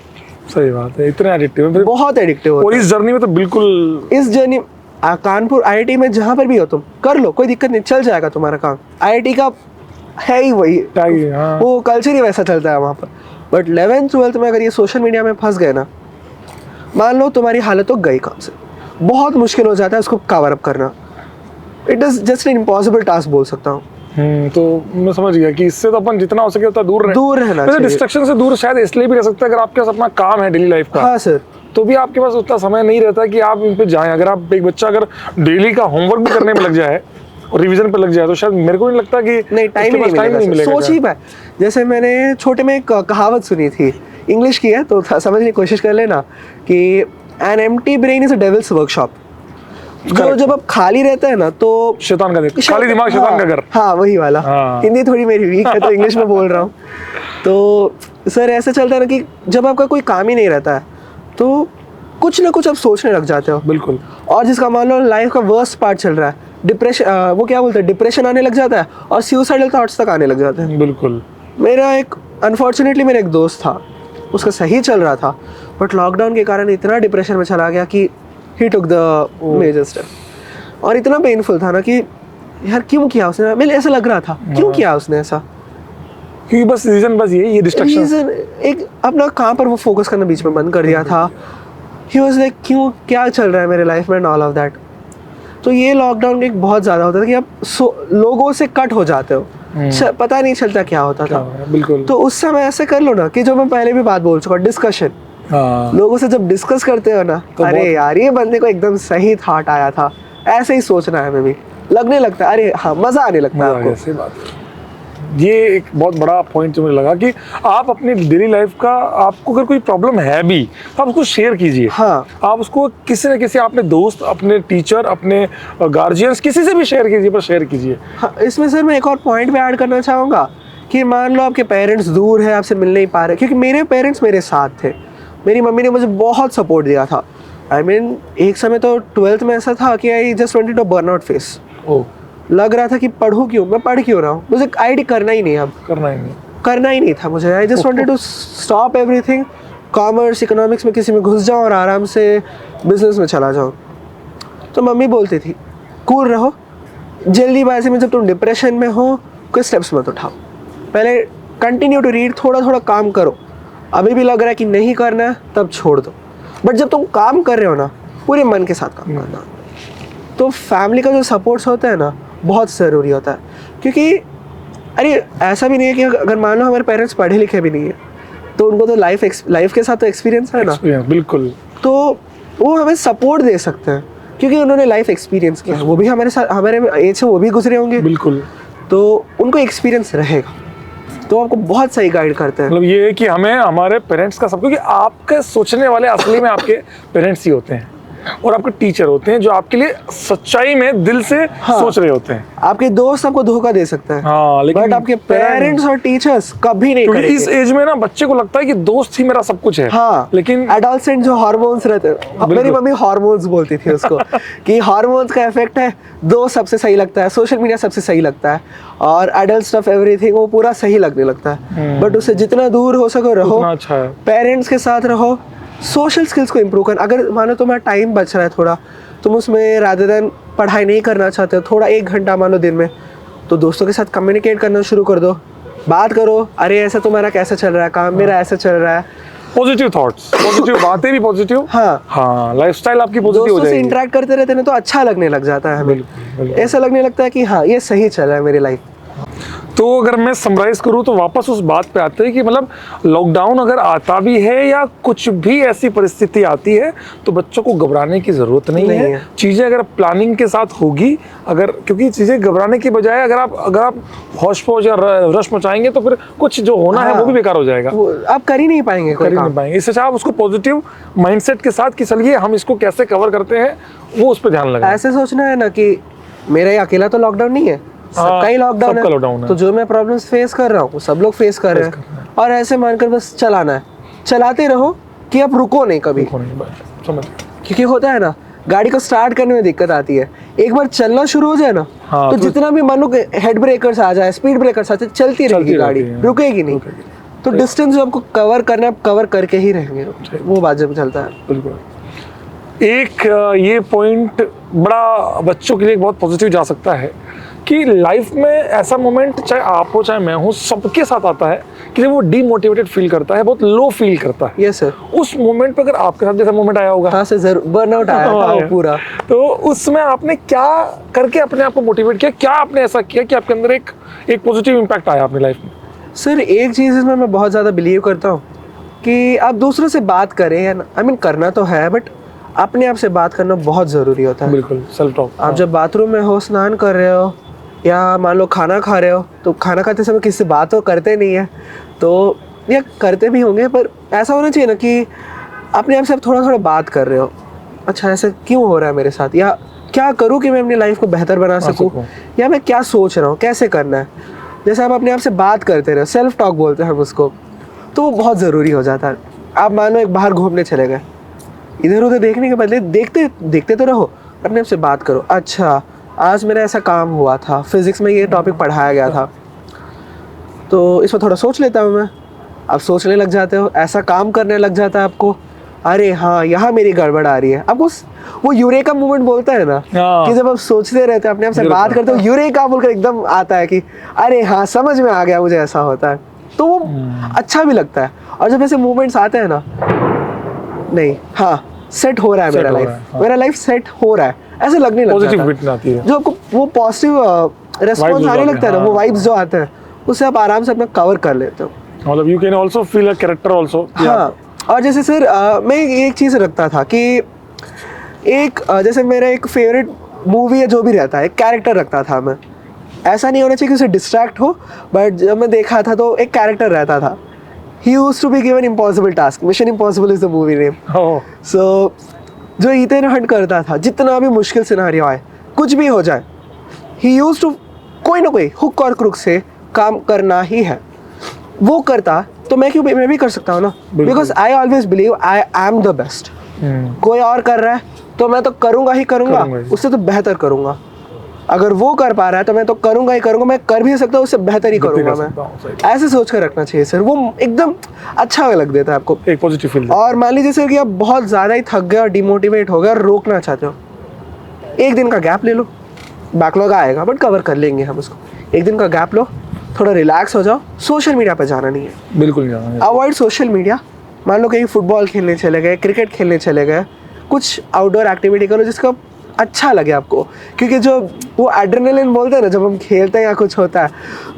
सही बात है, इतने एडिक्टिव है, बहुत एडिक्टिव और होते इस जर्नी में तो बिल्कुल, हैं। इस जर्नी कानपुर आईआईटी में जहाँ पर भी हो तुम कर लो, कोई दिक्कत नहीं, चल जाएगा तुम्हारा काम। आईआईटी का है ही वही, हाँ। वो कल्चर ही वैसा चलता है वहाँ पर। बट 11th-12th में अगर ये सोशल मीडिया में फंस गए ना, मान लो तुम्हारी हालत तो गई काम से, बहुत मुश्किल हो जाता है उसको कवर अप करना। It is just an impossible task बोल सकता हूँ। तो मैं समझ गया कि इससे तो अपन जितना हो सके उतना दूर रहना चाहिए। डिस्ट्रक्शन से दूर शायद इसलिए भी रह सकता है, अगर आपके पास अपना काम है डेली लाइफ का, हाँ सर, तो भी आपके पास उतना समय नहीं रहता कि आप इन पे जाएं। अगर आप एक बच्चा अगर डेली का होमवर्क भी करने में लग जाए और रिवीजन पे लग जाए, तो शायद मेरे को नहीं लगता कि नहीं टाइम ही नहीं मिलेगा। सोच ही पाए, जैसे मैंने छोटे में एक कहावत सुनी थी, इंग्लिश की है तो समझने की कोशिश कर लेना, कि an empty brain is a devils workshop. जो जब आप खाली रहते हैं ना तो शैतान का घर, खाली दिमाग शैतान का घर। हाँ वही वाला। हाँ। हिंदी थोड़ी मेरी वीक है तो इंग्लिश में बोल रहा हूँ। तो सर ऐसे चलता है ना कि जब आपका कोई काम ही नहीं रहता है तो कुछ ना कुछ आप सोचने लग जाते हो। बिल्कुल। और जिसका मान लो लाइफ का वर्स्ट पार्ट चल रहा है, डिप्रेशन, वो क्या बोलते हैं, डिप्रेशन आने लग जाता है और सुसाइडल थॉट्स तक आने लग जाते हैं। बिल्कुल। मेरा एक दोस्त था, उसका सही चल रहा था, बट लॉकडाउन के कारण इतना डिप्रेशन में चला गया कि ही टुक द मेजर स्टेप। और इतना पेनफुल था ना कि यार क्यों किया उसने, मुझे ऐसा लग रहा था क्यों किया उसने ऐसा, क्योंकि बस रीजन बस ये डिस्ट्रक्शन, एक अपना काम पर वो फोकस करना बीच में बंद कर दिया था। ही वाज लाइक क्यों, क्या चल रहा है मेरे लाइफ में एंड ऑल ऑफ दैट। तो ये लॉकडाउन एक बहुत ज़्यादा होता था कि आप लोगों से कट हो जाते हो, पता नहीं चलता क्या होता था। बिल्कुल। तो उस समय ऐसे कर लो ना कि जो मैं पहले भी बात बोल चुका, डिस्कशन। हाँ। लोगों से जब डिस्कस करते हो ना, तो अरे यार ये बंदे को एकदम सही थॉट आया था, ऐसे ही सोचना है, हमें भी लगने लगता है, अरे हाँ मजा आने लगता है आपको। सही बात है। ये एक बहुत बड़ा पॉइंट जो मुझे लगा कि आप अपनी डेली लाइफ का, आपको अगर कोई प्रॉब्लम है भी तो आप उसको शेयर कीजिए। हाँ। आप उसको किसी न किसी, अपने दोस्त, अपने टीचर, अपने गार्जियंस, किसी से भी शेयर कीजिए, पर शेयर कीजिए। हाँ, इसमें सर मैं एक और पॉइंट भी ऐड करना चाहूँगा कि मान लो आपके पेरेंट्स दूर है, आपसे मिल नहीं पा रहे, क्योंकि मेरे पेरेंट्स मेरे साथ थे, मेरी मम्मी ने मुझे बहुत सपोर्ट दिया था। आई मीन एक समय तो 12th में ऐसा था कि I just wanted to burn out face. लग रहा था कि पढ़ूं क्यों, मैं पढ़ क्यों रहा हूँ, मुझे आईटी करना ही नहीं, अब करना ही नहीं था मुझे। I just wanted to stop everything commerce economics में किसी में घुस जाऊँ और आराम से बिजनेस में चला जाऊँ। तो मम्मी बोलती थी कूल रहो, जल्दीबाजी में जब तुम डिप्रेशन में हो कोई स्टेप्स मत उठाओ, पहले कंटिन्यू टू रीड, थोड़ा थोड़ा काम करो। अभी भी लग रहा है कि नहीं करना है तब छोड़ दो, बट जब तुम काम कर रहे हो ना पूरे मन के साथ काम करना। तो फैमिली का जो सपोर्ट्स होता है ना बहुत ज़रूरी होता है, क्योंकि अरे ऐसा भी नहीं है कि अगर मान लो हमारे पेरेंट्स पढ़े लिखे भी नहीं है तो उनको तो लाइफ के साथ तो एक्सपीरियंस है ना, बिल्कुल। तो वो हमें सपोर्ट दे सकते हैं क्योंकि उन्होंने लाइफ एक्सपीरियंस किया है, वो भी हमारे साथ हमारे एज से वो भी गुजरे होंगे, बिल्कुल। तो उनको एक्सपीरियंस रहेगा, तो आपको बहुत सही गाइड करते हैं। मतलब ये है कि हमें हमारे पेरेंट्स का सब, क्योंकि आपके सोचने वाले असली में आपके पेरेंट्स ही होते हैं और आपके टीचर होते हैं जो आपके लिए सच्चाई में दिल से सोच रहे होते हैं। आपके दोस्त आपको धोखा दे सकते हैं, हाँ, लेकिन बट आपके पेरेंट्स और टीचर्स कभी नहीं क्योंकि करेंगे। इस एज में ना बच्चे को लगता है कि दोस्त ही मेरा सब कुछ है। हाँ, लेकिन एडोलसेंट जो हार्मोन्स रहते हैं, मेरी मम्मी हार्मोन्स बोलती थी उसको कि हार्मोन्स का इफेक्ट है, दोस्त सबसे सही लगता है, सोशल मीडिया सबसे सही लगता है और एडल्ट स्टफ एवरीथिंग वो पूरा सही लगने लगता है। बट उससे जितना दूर हो सको रहो, उतना अच्छा है। पेरेंट्स के साथ रहो, सोशल स्किल्स को इम्प्रूव कर। अगर मानो तुम्हारा टाइम बच रहा है थोड़ा, तुम उसमें रादर देन पढ़ाई नहीं करना चाहते हो, थोड़ा 1 घंटा मान लो दिन में, तो दोस्तों के साथ कम्युनिकेट करना शुरू कर दो, बात करो, अरे ऐसा तुम्हारा कैसा चल रहा है काम, मेरा ऐसा चल रहा है। पॉजिटिव थॉट्स, पॉजिटिव बातें भी पॉजिटिव। हाँ, लाइफस्टाइल आपकी पॉजिटिव हो दोस्तों से जाएगी। इंटरेक्ट करते रहते हैं तो अच्छा लगने लग जाता है हमें, बिल्कुल। ऐसा लगने लगता है कि हाँ ये सही चल रहा है मेरी लाइफ। तो अगर मैं समराइज करूँ तो वापस उस बात पे आते हैं कि मतलब लॉकडाउन अगर आता भी है या कुछ भी ऐसी परिस्थिति आती है तो बच्चों को घबराने की ज़रूरत नहीं है। चीज़ें अगर प्लानिंग के साथ होगी, अगर क्योंकि चीज़ें घबराने की बजाय अगर आप होश-पोश या रश मचाएंगे तो फिर कुछ जो होना है वो भी बेकार हो जाएगा, आप कर ही नहीं पाएंगे, कर ही नहीं पाएंगे। इससे आप उसको पॉजिटिव माइंडसेट के साथ कि चलिए हम इसको कैसे कवर करते हैं वो उस पर ध्यान लगाएं। ऐसे सोचना है ना कि मेरा ही अकेला तो लॉकडाउन नहीं है, सबका ही लॉकडाउन है, तो जो मैं प्रॉब्लम्स फेस कर रहा हूँ सब लोग फेस कर रहे हैं, और ऐसे मानकर बस चलाना है, चलाते रहो कि आप रुको नहीं कभी। समझ, क्योंकि होता है ना गाड़ी को स्टार्ट करने में दिक्कत आती है, एक बार चलना शुरू हो जाए ना तो जितना भी मान लो हेड ब्रेकर्स आ जाए, स्पीड ब्रेकर्स आ जाए, चलती रहेगी गाड़ी, रुकेगी नहीं। तो डिस्टेंस जो आपको कवर करना है आप कवर करके ही रहेंगे, वो बात जब चलता है। बिल्कुल। एक ये पॉइंट बड़ा बच्चों के लिए बहुत पॉजिटिव जा सकता है कि लाइफ में ऐसा मोमेंट चाहे आप हो चाहे मैं हूँ सबके साथ आता है कि जब वो डीमोटिवेटेड फील करता है, बहुत लो फील करता है। Yes sir. उस मोमेंट पे अगर आपके साथ जैसा मोमेंट आया होगा, हाँ सर जरूर, बर्नआउट आया था वो पूरा, तो उसमें आपने क्या करके अपने आप को मोटिवेट किया, क्या आपने ऐसा किया कि आपके अंदर एक पॉजिटिव इम्पैक्ट आया अपनी लाइफ में? सर एक चीज़ इसमें मैं बहुत ज़्यादा बिलीव करता हूँ कि आप दूसरों से बात करें, या आई मीन करना तो है बट अपने आप से बात करना बहुत ज़रूरी होता है। बिल्कुल, सेल्फ टॉक। आप जब बाथरूम में हो, स्नान कर रहे हो या मान लो खाना खा रहे हो, तो खाना खाते समय किसी से बात तो करते नहीं है, तो या करते भी होंगे पर ऐसा होना चाहिए ना कि अपने आप से आप थोड़ा थोड़ा बात कर रहे हो, अच्छा ऐसा क्यों हो रहा है मेरे साथ, या क्या करूँ कि मैं अपनी लाइफ को बेहतर बना सकूँ, या मैं क्या सोच रहा हूँ, कैसे करना है। जैसे आप अपने आप से बात करते रहो, सेल्फ टॉक बोलते हैं हम उसको, तो वो बहुत ज़रूरी हो जाता है। आप मानो एक बाहर घूमने चले गए, इधर उधर देखने के बदले देखते देखते तो रहो, अपने आप से बात करो, अच्छा आज मेरा ऐसा काम हुआ था, फिजिक्स में ये टॉपिक पढ़ाया गया था, तो इसमें थोड़ा सोच लेता हूँ मैं। आप सोचने लग जाते हो, ऐसा काम करने लग जाता है आपको, अरे हाँ यहाँ मेरी गड़बड़ आ रही है। आपको वो यूरेका मूवमेंट बोलता है ना कि जब आप सोचते रहते हैं, अपने आप से बात करते हो, यूरेका बोलकर एकदम आता है कि अरे हाँ समझ में आ गया मुझे ऐसा होता है, तो वो अच्छा भी लगता है। और जब ऐसे मूवमेंट्स आते हैं ना, नहीं हाँ सेट हो रहा है मेरा लाइफ, मेरा लाइफ सेट हो रहा है, ऐसे लगने लगता है। जो आपको वो पॉजिटिव रेस्पॉन्स आने लगता है ना, वो वाइब्स जो आते हैं, उससे आप आराम से अपना कवर कर लेते हो। मतलब you can also feel a character also. हाँ, और जैसे सर मैं एक चीज़ रखता था कि एक जैसे मेरा एक फेवरेट मूवी है जो भी रहता है, एक कैरेक्टर रखता था मैं। ऐसा नहीं होना चाहिए कि उसे डिस्ट्रैक्ट हो, बट जब मैं देखा था तो एक कैरेक्टर रहता था, he used to be given impossible task, Mission Impossible is the movie name। So जो ईथन हंट करता था, जितना भी मुश्किल सिनेरियो आए, कुछ भी हो जाए, he used to कोई ना कोई हुक और क्रुक से काम करना ही है। वो करता तो मैं भी कर सकता हूँ ना, because I always believe I am the best. कोई और कर रहा है तो मैं तो करूँगा ही करूँगा, उससे तो बेहतर करूँगा। अगर वो कर पा रहा है तो मैं तो करूंगा ही करूंगा, मैं कर भी सकता हूँ, उससे बेहतर ही करूंगा मैं। ऐसे सोच कर रखना चाहिए सर, वो एकदम अच्छा लग देता है आपको, एक पॉजिटिव फील। और मान लीजिए सर कि आप बहुत ज़्यादा ही थक गए और डिमोटिवेट हो गए और रोकना चाहते हो, एक दिन का गैप ले लो, बैकलॉग आएगा बट कवर कर लेंगे हम उसको। एक दिन का गैप लो, थोड़ा रिलैक्स हो जाओ, सोशल मीडिया पर जाना नहीं है, बिल्कुल नहीं जाना। Avoid social media. मान लो कहीं फुटबॉल खेलने चले गए, क्रिकेट खेलने चले गए, कुछ आउटडोर एक्टिविटी करो जिसका अच्छा लगे आपको, क्योंकि जो वो एड्रेनलिन बोलते हैं ना, जब हम खेलते हैं या कुछ होता है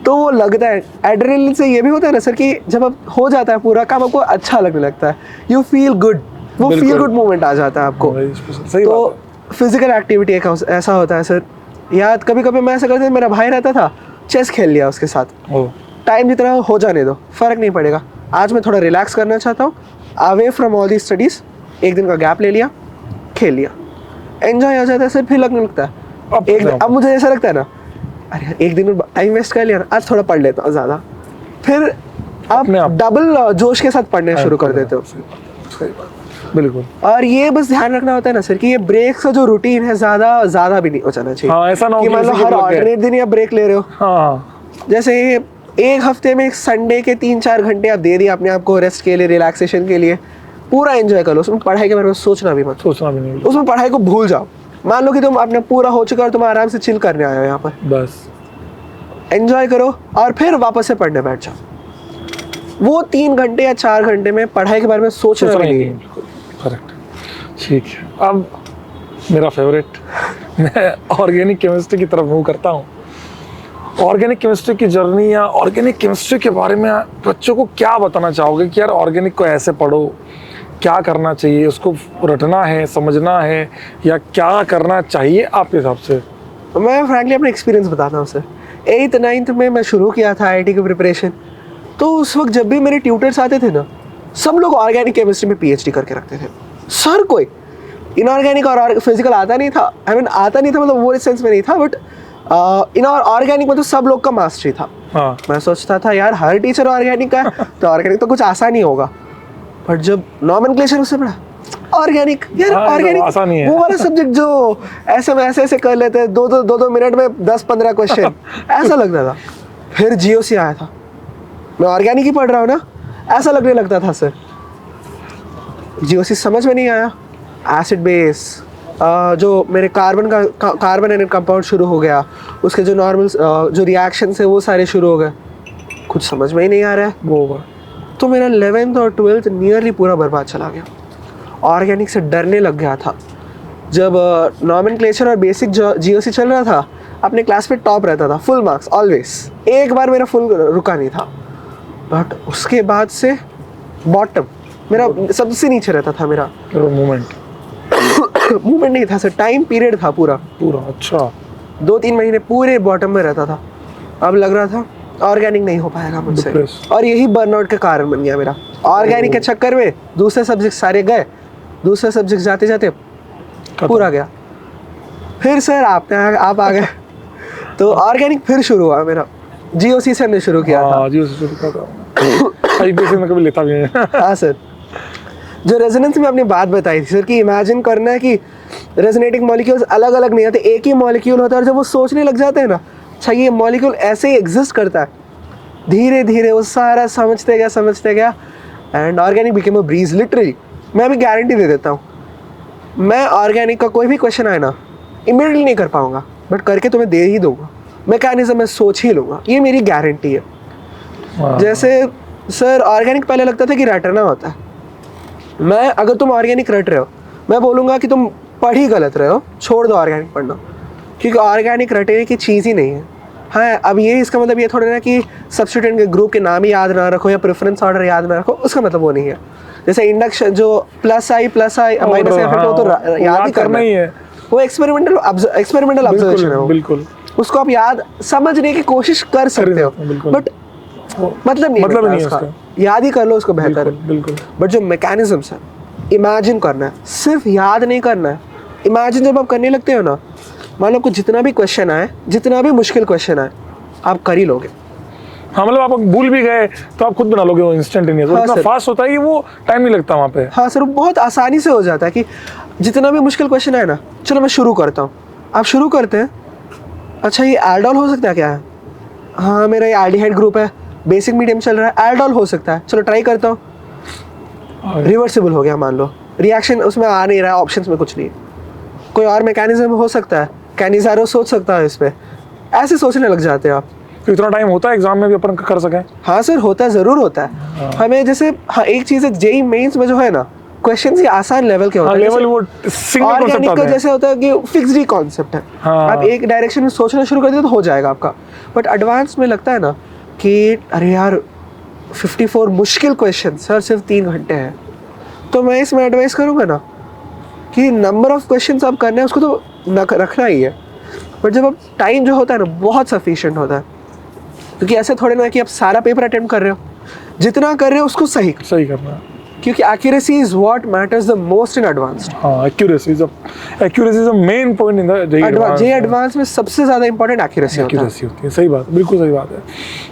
तो वो लगता है। एड्रेनलिन से ये भी होता है ना सर कि जब अब हो जाता है पूरा काम, आपको अच्छा लगने लगता है, यू फील गुड, वो फील गुड मोमेंट आ जाता है आपको। सही तो बात फिजिकल एक्टिविटी एक ऐसा होता है सर, याद कभी कभी मैं ऐसा करता था, मेरा भाई रहता था, चेस खेल लिया उसके साथ, है। टाइम जितना हो जाने दो, फ़र्क नहीं पड़ेगा। आज मैं थोड़ा रिलैक्स करना चाहता हूँ, away from all the studies, एक दिन का गैप ले लिया, खेल लिया, एंजॉय हो जाता है सर, फिर लगने लगता है। अब मुझे ऐसा लगता है ना, अरे यार एक दिन में टाइम वेस्ट कर लिया ना, आज थोड़ा पढ़ लेता हूँ ज़्यादा, फिर आप डबल जोश के साथ पढ़ने शुरू कर देते हो। सही बात, बिल्कुल। और ये बस ध्यान रखना होता है ना सर कि ये ब्रेक का जो रूटीन है ज़्यादा भी नहीं हो जाना चाहिए। हाँ, ऐसा ना हो कि कि मान लो किसी हर को लग गए। ऑल्टरनेट दिन आप ब्रेक ले रहे हो। हाँ, जैसे एक हफ्ते में संडे के 3-4 घंटे आप दे दिए अपने आप को रेस्ट के लिए, रिलैक्सेशन के लिए, पूरा एंजॉय करो, उसमें पढ़ाई के बारे में सोचना भी मत, सोचना भी नहीं, उसमें पढ़ाई को भूल जाओ। मान लो कि तुम अपने पूरा हो चुका और तुम आराम से चिल करने आए हो यहाँ पर, बस एंजॉय करो और फिर वापस से पढ़ने बैठ जाओ। वो 3 घंटे या 4 घंटे में पढ़ाई के बारे में सोचना भी नहीं है। करेक्ट, ठीक है। अब मेरा फेवरेट, मैं ऑर्गेनिक केमिस्ट्री की तरफ मूव करता हूँ। ऑर्गेनिक केमिस्ट्री की जर्नी या ऑर्गेनिक केमिस्ट्री के बारे में बच्चों को क्या बताना चाहोगे कि यार ऑर्गेनिक को ऐसे पढ़ो, क्या करना चाहिए, उसको रटना है, समझना है, या क्या करना चाहिए आपके हिसाब से? मैं फ्रैंकली अपना एक्सपीरियंस बताता हूँ सर। 8th 9th में मैं शुरू किया था IIT की प्रिपरेशन, तो उस वक्त जब भी मेरे ट्यूटर्स आते थे ना, सब लोग ऑर्गेनिक केमिस्ट्री में PhD करके रखते थे। सर कोई इनऑर्गेनिक और फिजिकल आता नहीं था, आता नहीं था मतलब वो इस सेंस में नहीं था, बट इन ऑर्गेनिक में तो सब लोग का मास्टरी था। हाँ, मैं सोचता था यार हर टीचर ऑर्गेनिक का है तो ऑर्गेनिक तो कुछ आसान ही होगा, बट जब नॉमेनक्लेचर उससे पढ़ा ऑर्गेनिक, यार ऑर्गेनिक आसान ही है। वो वाला सब्जेक्ट जो ऐसे कर लेते हैं, दो मिनट में 10-15 क्वेश्चन ऐसा लगता था। फिर GOC आया था, मैं ऑर्गेनिक ही पढ़ रहा हूँ ना, ऐसा लगने लगता था सर। GOC समझ में नहीं आया, एसिड बेस, जो मेरे कार्बन एंड कंपाउंड शुरू हो गया, उसके जो नॉर्मल जो रिएक्शंस है वो सारे शुरू हो गए, कुछ समझ में ही नहीं आ रहा है वो तो मेरा 11th और 12th नियरली पूरा बर्बाद चला गया। ऑर्गेनिक से डरने लग गया था। जब नॉमेनक्लेचर और बेसिक GOC चल रहा था, अपने क्लास में टॉप रहता था, फुल मार्क्स ऑलवेज, एक बार मेरा फुल रुका नहीं था। बट उसके बाद से बॉटम, मेरा सबसे नीचे रहता था, मेरा मूवमेंट नहीं था सर, टाइम पीरियड था पूरा। अच्छा 2-3 महीने पूरे बॉटम में रहता था। अब लग रहा था ऑर्गेनिक नहीं हो पाएगा मुझसे, और यही बर्नआउट का कारण बन गया मेरा। ऑर्गेनिक के चक्कर में दूसरे सब्जेक्ट सारे गए, दूसरे सब्जेक्ट जाते जाते पूरा गया। फिर सर आप आ गए तो ऑर्गेनिक फिर शुरू हुआ मेरा। GOC से हमने शुरू किया था। GOC शुरू किया था। IPSC में कभी लेता भी नहीं। हाँ सर, जो रेजोनेंस में आपने बात बताई थी सर कि इमेजिन करना है कि रेजोनेटिंग मॉलिक्यूल्स अलग अलग नहीं होते, एक ही मॉलिक्यूल होता है, और जब वो सोचने लग जाते हैं ना, अच्छा ये मॉलिक्यूल ऐसे ही एग्जिस्ट करता है, धीरे धीरे वो सारा समझते गया and organic became a breeze literally. मैं भी गारंटी दे देता हूँ, मैं ऑर्गेनिक का कोई भी क्वेश्चन आए ना, इमीडिएटली नहीं कर पाऊंगा, बट करके तुम्हें दे ही दूंगा। मैकेनिज्म मैं सोच ही लूँगा, ये मेरी गारंटी है। जैसे सर ऑर्गेनिक पहले लगता था कि रटना होता है। मैं अगर तुम ऑर्गेनिक रट रहे हो, मैं बोलूँगा कि तुम पढ़ ही गलत रहे हो, छोड़ दो ऑर्गेनिक पढ़ना, क्योंकि ऑर्गेनिक रटने की चीज़ ही नहीं है। हाँ, अब ये इसका मतलब ये थोड़ा ना कि सब्स्टिट्यूएंट के ग्रुप के नाम ही याद ना रखो या प्रेफरेंस ऑर्डर याद ना रखो, उसका मतलब वो नहीं है। जैसे इंडक्शन जो +I -F है, वो तो याद ही करना ही है, वो एक्सपेरिमेंटल ऑब्जर्वेशन है, बिल्कुल उसको आप याद समझने की कोशिश कर सकते हो, बट मतलब नहीं है उसका, याद ही कर लो उसको बेहतर है। बिल्कुल। बट जो मैकेनिज्म्स है, इमेजिन करना है, सिर्फ याद नहीं करना है। इमेजिन जब आप करने लगते हो ना, मान लो आपको जितना भी क्वेश्चन आए, जितना भी मुश्किल क्वेश्चन आए, आप कर ही लोगे। हाँ, मतलब आप भूल भी गए तो आप खुद बना लोगे, वो इंस्टेंटेनियस, हाँ, इतना फास्ट होता है कि वो टाइम नहीं लगता वहाँ पे। हाँ सर, वो बहुत आसानी से हो जाता है कि जितना भी मुश्किल क्वेश्चन है ना, चलो मैं शुरू करता हूँ। आप शुरू करते हैं, अच्छा ये एल्डोल हो सकता है क्या? हाँ मेरा ये एल्डिहाइड ग्रुप है, बेसिक मीडियम चल रहा है, एल्डोल हो सकता है, चलो ट्राई करता हूँ। रिवर्सिबल हो गया मान लो, रिएक्शन उसमें आ नहीं रहा है, ऑप्शंस में कुछ नहीं है, कोई और मैकेनिज्म हो सकता है, कैनिज़ारो सोच सकता है इस पे, ऐसे सोचने लग जाते हैं आप। तो इतना टाइम होता है एग्जाम में भी अपन कर सकें? हाँ सर होता है, ज़रूर होता है। हमें जैसे हाँ एक चीज़ है, जेई मेंस में जो है ना क्वेश्चन ही आसान लेवल के होते हैं। लेवल वो सिंगल ऑर्गेनिक कॉन्सेप्ट का जैसे होता है कि फिक्स्ड ही कॉन्सेप्ट है, हाँ। आप एक डायरेक्शन में सोचना शुरू कर दिए तो हो जाएगा आपका। बट एडवांस में लगता है ना कि अरे यार 54 मुश्किल क्वेश्चन सर सिर्फ 3 घंटे हैं, तो मैं इसमें एडवाइस करूँगा ना कि नंबर ऑफ क्वेश्चन आप करने हैं उसको तो रखना ही है, बट जब आप टाइम जो होता है ना बहुत सफिशिएंट होता है, क्योंकि ऐसे थोड़े ना कि आप सारा पेपर अटेम्प्ट कर रहे हो, जितना कर रहे हो उसको सही करना है, क्योंकि accuracy is what matters the most in advanced. हाँ accuracy is a main point in the J advance में सबसे ज्यादा इंपॉर्टेंट एक्यूरेसी होती है। सही बात, बिल्कुल सही बात है,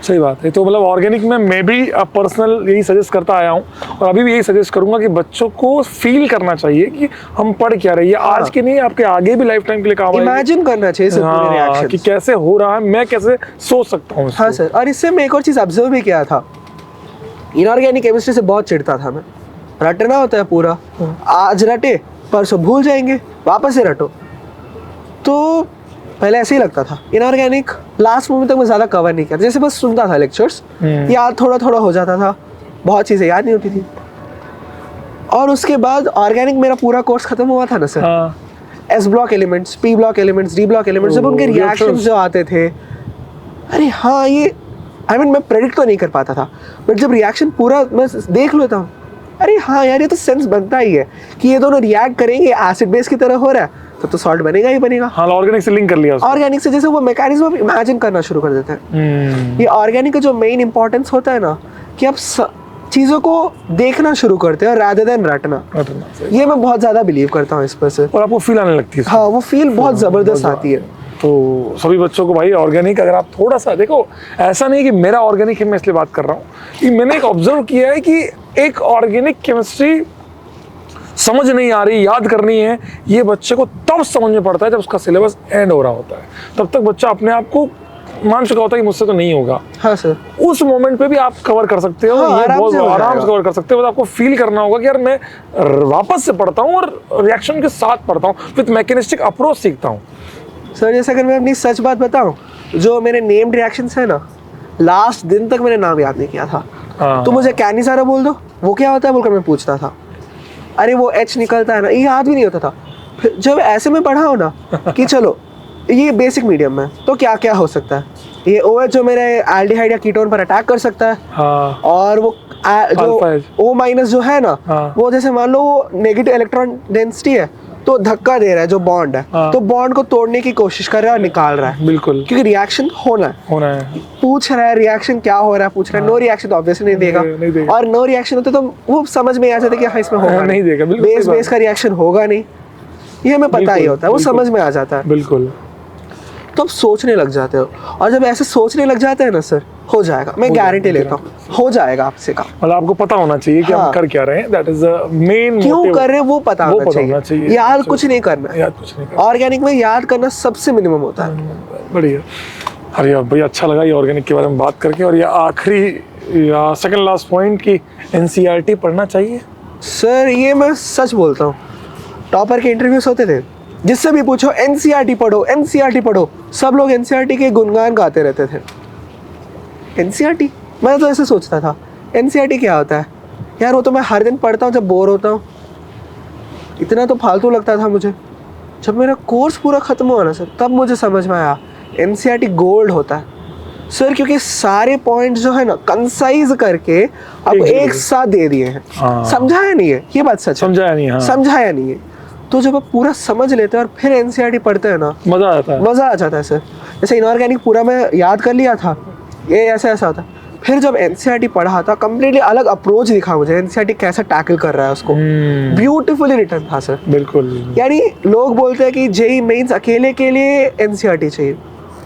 सही बात है। तो मतलब ऑर्गेनिक में मैं भी पर्सनल यही सजेस्ट करता आया हूँ और अभी भी यही सजेस्ट करूंगा कि बच्चों को फील करना चाहिए कि हम पढ़ क्या रहे हैं, आज के नहीं आपके आगे भी लाइफ टाइम के लिए काम आएगी। इमेजिन करना चाहिए सब पूरे रिएक्शंस कि कैसे हो रहा है, मैं कैसे सोच सकता हूँ। हाँ सर, और इससे मैं एक और चीज ऑब्जर्व भी किया था, इनऑर्गेनिक केमिस्ट्री से बहुत चिढ़ता था मैं, रटना होता है पूरा, आज रटे परसों भूल जाएंगे, वापस से रटो, तो पहले ऐसे ही लगता था। इनऑर्गेनिक लास्ट मोमेंट तक मैं ज़्यादा कवर नहीं किया, जैसे बस सुनता था लेक्चर्स, याद थोड़ा थोड़ा हो जाता था, बहुत चीज़ें याद नहीं होती थी। और उसके बाद ऑर्गेनिक मेरा पूरा कोर्स खत्म हुआ था ना sir, S block elements, P block elements, D block elements, जब उनके रिएक्शंस जो आते थे, अरे हाँ ये मैं प्रेडिक्ट तो नहीं कर पाता था, बट जब रिएक्शन पूरा मैं देख लेता हूँ, अरे हाँ यार ये तो सेंस बनता ही है कि ये दोनों रिएक्ट करेंगे, एसिड बेस की तरह हो रहा है, तो सॉल्ट बनेगा ही बनेगा। हाँ ऑर्गेनिक से लिंक कर लिया, ऑर्गेनिक से जैसे वो मैकेनिज्म आप इमेजिन करना शुरू कर देते हैं। ये ऑर्गेनिक का जो मेन इंपॉर्टेंस होता है ना कि आप चीज़ों को देखना शुरू करते हैं रादर देन रटना, ये मैं बहुत ज़्यादा बिलीव करता हूँ इस पर से, और आपको फील आने लगती है। हाँ वो फील बहुत ज़बरदस्त आती है। तो सभी बच्चों को भाई ऑर्गेनिक, अगर आप थोड़ा सा देखो, ऐसा नहीं कि मेरा ऑर्गेनिक है मैं इसलिए बात कर रहा हूँ, कि मैंने एक ऑब्जर्व किया है कि एक ऑर्गेनिक केमिस्ट्री समझ नहीं आ रही, याद करनी है, ये बच्चे को तब समझ में पड़ता है जब उसका सिलेबस एंड हो रहा होता है, तब तक बच्चा अपने आप को मान चुका होता है कि मुझसे तो नहीं होगा। हाँ सर, उस मोमेंट पे भी आप कवर कर सकते हो, हाँ, ये बहुत आराम से कवर कर सकते हो। बस आपको फील करना होगा कि यार मैं वापस से पढ़ता हूँ और रिएक्शन के साथ पढ़ता हूँ, विद मैकेनिस्टिक अप्रोच सीखता हूँ। सर जैसे अगर मैं अपनी सच बात बताऊं, जो मेरे नेम्ड रिएक्शंस है ना, लास्ट दिन तक मैंने नाम याद नहीं किया था। तो मुझे कैनिज़ारो बोल दो, वो क्या होता है बोलकर मैं पूछता था, अरे वो एच निकलता है ना, ये याद भी नहीं होता था। फिर जब ऐसे में पढ़ा हो ना कि चलो ये बेसिक मीडियम में तो क्या क्या हो सकता है, ये OH जो मेरे एल्डिहाइड या कीटोन पर अटैक कर सकता है, और वो जो O- जो है ना, वो जैसे मान लो वो नेगेटिव इलेक्ट्रॉन डेंसिटी है तो धक्का दे रहा है जो बॉन्ड है, तो बॉन्ड को तोड़ने की कोशिश कर रहा है और निकाल रहा है, बिल्कुल, क्योंकि रिएक्शन होना है। पूछ रहा है रिएक्शन क्या हो रहा है, पूछ रहा है, नो रिएक्शन तो ऑब्वियसली नहीं देगा, और नो रिएक्शन होते तो वो समझ में आ जाता कि हाँ इसमें होगा नहीं देगा, बेस का रिएक्शन होगा नहीं, ये हमें पता ही होता है, वो समझ में आ जाता है, बिल्कुल। तो आप सोचने लग जाते हो, और जब ऐसे सोचने लग जाते हैं ना सर, हो जाएगा, मैं गारंटी लेता हूँ हो जाएगा आपसे काम। मतलब आपको पता होना चाहिए कि हम कर क्या रहे हैं, दैट इज द मेन, क्यों कर रहे हैं वो पता होना चाहिए। याद कुछ नहीं करना, ऑर्गेनिक में याद करना सबसे मिनिमम होता है। बढ़िया, अरे भैया अच्छा लगा ये ऑर्गेनिक के बारे में बात करके। और ये आखिरी या सेकंड लास्ट पॉइंट की NCERT पढ़ना चाहिए सर, ये मैं सच बोलता हूँ, टॉपर के इंटरव्यूज होते थे, जिससे भी पूछो NCERT पढ़ो, NCERT पढ़ो, सब लोग NCERT के गुणगान गाते रहते थे। NCERT, मैं तो ऐसे सोचता था NCERT क्या होता है यार, वो तो मैं हर दिन पढ़ता हूँ जब बोर होता हूँ, इतना तो फालतू लगता था मुझे। जब मेरा कोर्स पूरा ख़त्म हुआ ना सर, तब मुझे समझ में आया NCERT गोल्ड होता है सर, क्योंकि सारे पॉइंट्स जो है ना कंसाइज करके आपको एक साथ दे दिए हैं। समझाया नहीं है, ये बात सच है, समझाया नहीं है। तो जब आप पूरा समझ लेते हैं और फिर NCERT पढ़ते हैं ना, मज़ा आ जाता है सर। जैसे इनऑर्गेनिक पूरा मैं याद कर लिया था, ये ऐसा होता, फिर जब NCERT पढ़ा था कम्प्लीटली अलग अप्रोच दिखा मुझे, NCERT कैसा टैकल कर रहा है उसको, ब्यूटीफुली रिटन था सर, बिल्कुल। यानी लोग बोलते हैं कि जेई मेंस अकेले के लिए NCERT चाहिए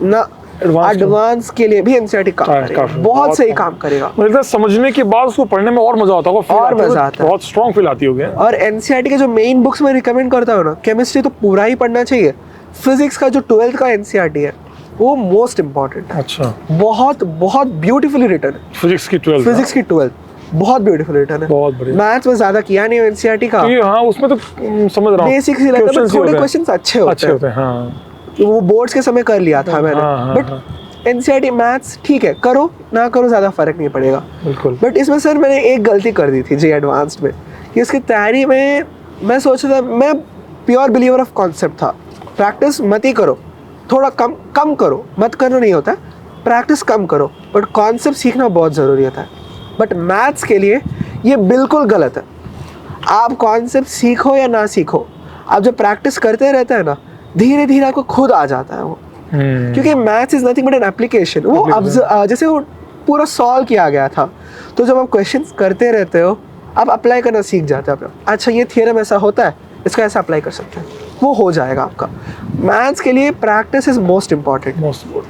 ना, एडवांस के लिए भी NCERT काम करेगा, बहुत सही काम करेगा। मतलब समझने के बाद उसको पढ़ने में और मजा आता होगा, और मजा आता है, बहुत स्ट्रॉन्ग फील आती होगी। और NCERT के जो मेन बुक्स मैं रिकमेंड करता हूँ ना, केमिस्ट्री तो पूरा ही पढ़ना चाहिए, फिजिक्स का जो 12th का NCERT है वो मोस्ट इम्पॉर्टेंट है। अच्छा, बहुत बहुत ब्यूटीफुली रिटर्न है। फिजिक्स की 12 फिजिक्स की 12 बहुत ब्यूटीफुल रिटर्न है। बहुत बढ़िया। मैथ्स में ज्यादा किया नहीं एनसीईआरटी का, हाँ उसमें तो समझ रहा हूँ, बेसिक्स ही रहता है, Questions but ही थोड़े होते हैं। क्वेश्चंस अच्छे होते हैं। हाँ वो बोर्ड्स के समय कर लिया था मैंने, हाँ, बट एनसीईआरटी मैथ्स ठीक है, करो ना करो ज्यादा फर्क नहीं पड़ेगा। बिल्कुल। बट इसमें सर मैंने एक गलती कर दी थी जे एडवांस्ड में, कि उसकी तैयारी में मैं सोच रहा था, मैं प्योर बिलीवर ऑफ कॉन्सेप्ट था, प्रैक्टिस मत ही करो, थोड़ा कम करो, मत करना नहीं होता है, प्रैक्टिस कम करो, बट कॉन्सेप्ट सीखना बहुत ज़रूरी होता है। बट मैथ्स के लिए ये बिल्कुल गलत है। आप कॉन्सेप्ट सीखो या ना सीखो, आप जब प्रैक्टिस करते रहते हैं ना, धीरे धीरे आपको खुद आ जाता है वो। क्योंकि maths is nothing but an application. वो जैसे वो पूरा सॉल्व किया गया था, तो जब आप क्वेश्चंस करते रहते हो, आप अप्लाई करना सीख जाते हो। अच्छा ये थियरम ऐसा होता है, इसका ऐसा अप्लाई कर सकते हैं, वो हो जाएगा आपका। मैथ्स के लिए practice is most important,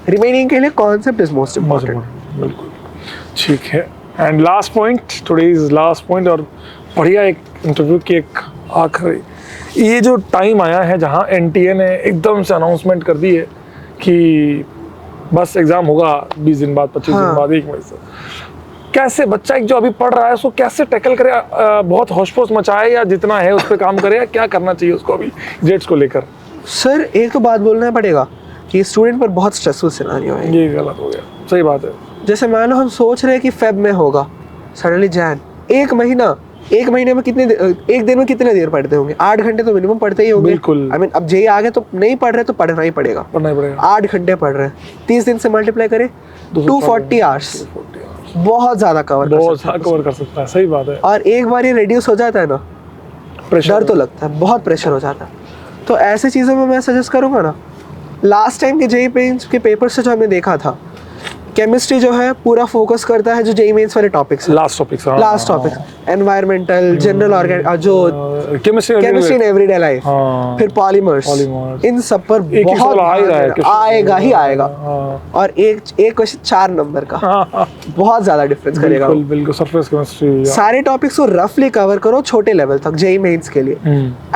remaining के लिए कॉन्सेप्ट इज मोस्ट इम्पॉर्टेंट। बिल्कुल ठीक है। And last point, today's last point, और बढ़िया एक इंटरव्यू की एक आखिरी, ये जो टाइम आया है जहाँ एनटीए ने एकदम से अनाउंसमेंट कर दी है कि बस एग्ज़ाम होगा 20 दिन बाद, 25 दिन बाद, 1 मई से, कैसे बच्चा एक जो अभी पढ़ रहा है उसको कैसे टैकल करे? बहुत होश पोश मचाए या जितना है उस पर काम करे, या क्या करना चाहिए उसको अभी जेट्स को लेकर? सर एक तो बात बोलना पड़ेगा कि स्टूडेंट पर बहुत स्ट्रेसफुल सिनेरियो है। ये गलत हो गया, सही बात है। जैसे मान लो हम सोच रहे हैं कि फेब में होगा, सडनली जैन, एक महीने में एक दिन में कितने देर पढ़ते होंगे? 8 घंटे तो मिनिमम पढ़ते ही होंगे। बिल्कुल। आई मीन अब जेई आ गए तो नहीं पढ़ रहे तो पढ़ना ही पड़ेगा, 8 घंटे पढ़ रहे हैं, 30 दिन से मल्टीप्लाई करें 240 आवर्स, बहुत ज्यादा कवर कर सकता है। सही बात है। और एक बार ये रिड्यूस हो जाता है ना, डर तो लगता है, बहुत प्रेशर हो जाता है। तो ऐसे चीज़ों में मैं सजेस्ट करूँगा ना, लास्ट टाइम के जेई मेंस के पेपर से जो हमने देखा था, केमिस्ट्री जो है पूरा फोकस करता है जो जेई मेंस वाले topics, last topics environmental, general organic, जो केमिस्ट्री इन एवरीडे लाइफ, फिर पॉलीमर्स, इन सब पर बहुत आएगा ही आएगा। और एक क्वेश्चन 4 नंबर का बहुत ज्यादा डिफरेंस करेगा। बिल्कुल सरफेस केमिस्ट्री, सारे टॉपिक्स को रफली कवर करो छोटे लेवल तक जेई मेंस के लिए,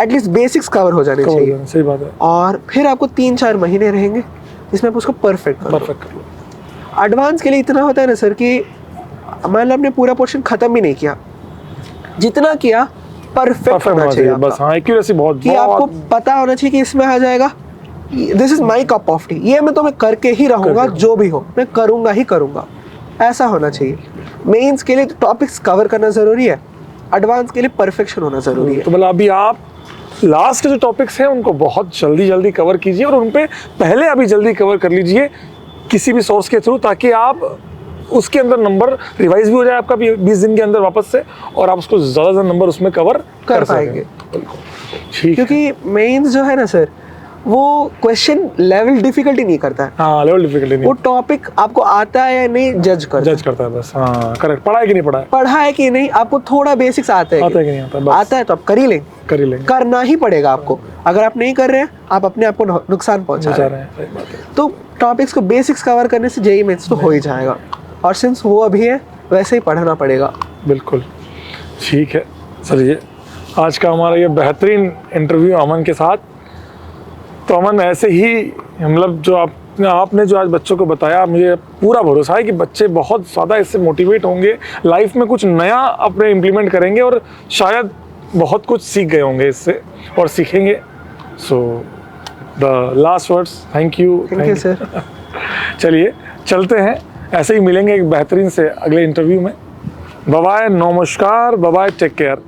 एटलीस्ट बेसिक्स कवर हो जाने चाहिए। सही बात है। और फिर आपको 3-4 महीने रहेंगे जिसमें आप उसको परफेक्ट कर लो। एडवांस के लिए इतना होता है ना सर कि मान लो आपने पूरा पोर्शन खत्म भी नहीं किया, जितना किया परफेक्ट होना चाहिए बस। हाँ, एक्यूरेसी बहुत, कि आपको पता होना चाहिए कि इसमें आ जाएगा, this is my cup of T, ये मैं तो मैं करके ही रहूंगा, जो भी हो मैं करूंगा ही करूंगा, ऐसा होना चाहिए। मेंस के लिए टॉपिक्स कवर करना जरूरी है, एडवांस के लिए परफेक्शन होना जरूरी है। तो मतलब अभी आप लास्ट के जो टॉपिक्स हैं उनको बहुत जल्दी कवर कीजिए, और उन पे पहले अभी जल्दी कवर कर लीजिए किसी भी सोर्स के थ्रू, ताकि आप उसके अंदर नंबर रिवाइज भी हो जाए आपका 20 दिन के अंदर वापस से, और आप उसको ज़्यादा नंबर उसमें कवर कर पाएंगे। ठीक, क्योंकि मेंस जो है ना सर, वो क्वेश्चन लेवल डिफिकल्टी नहीं करता है। हाँ, लेवल डिफिकल्टी नहीं, वो टॉपिक आपको आता है या नहीं जज करता है बस। हाँ करेक्ट, पढ़ा है कि नहीं पढ़ा है कि नहीं, आपको थोड़ा बेसिक्स आता है कि नहीं आता है, तो आप कर ही लेंगे, करना ही पड़ेगा आपको। अगर आप नहीं कर रहे हैं, आप अपने आप को नुकसान पहुंचा रहे हैं। तो टॉपिक्स को बेसिक्स कवर करने से जेईई मेंस तो हो ही जाएगा, और सिंस वो अभी है वैसे ही पढ़ना पड़ेगा। बिल्कुल ठीक है सर। ये आज का हमारा ये बेहतरीन इंटरव्यू अमन के साथ। तो अमन, ऐसे ही मतलब जो आपने जो आज बच्चों को बताया, मुझे पूरा भरोसा है कि बच्चे बहुत ज़्यादा इससे मोटिवेट होंगे, लाइफ में कुछ नया अपने इम्प्लीमेंट करेंगे, और शायद बहुत कुछ सीख गए होंगे इससे और सीखेंगे। So the last words, thank you sir. चलिए चलते हैं, ऐसे ही मिलेंगे एक बेहतरीन से अगले इंटरव्यू में। बाय बाय, नमस्कार, बाय बाय, टेक केयर।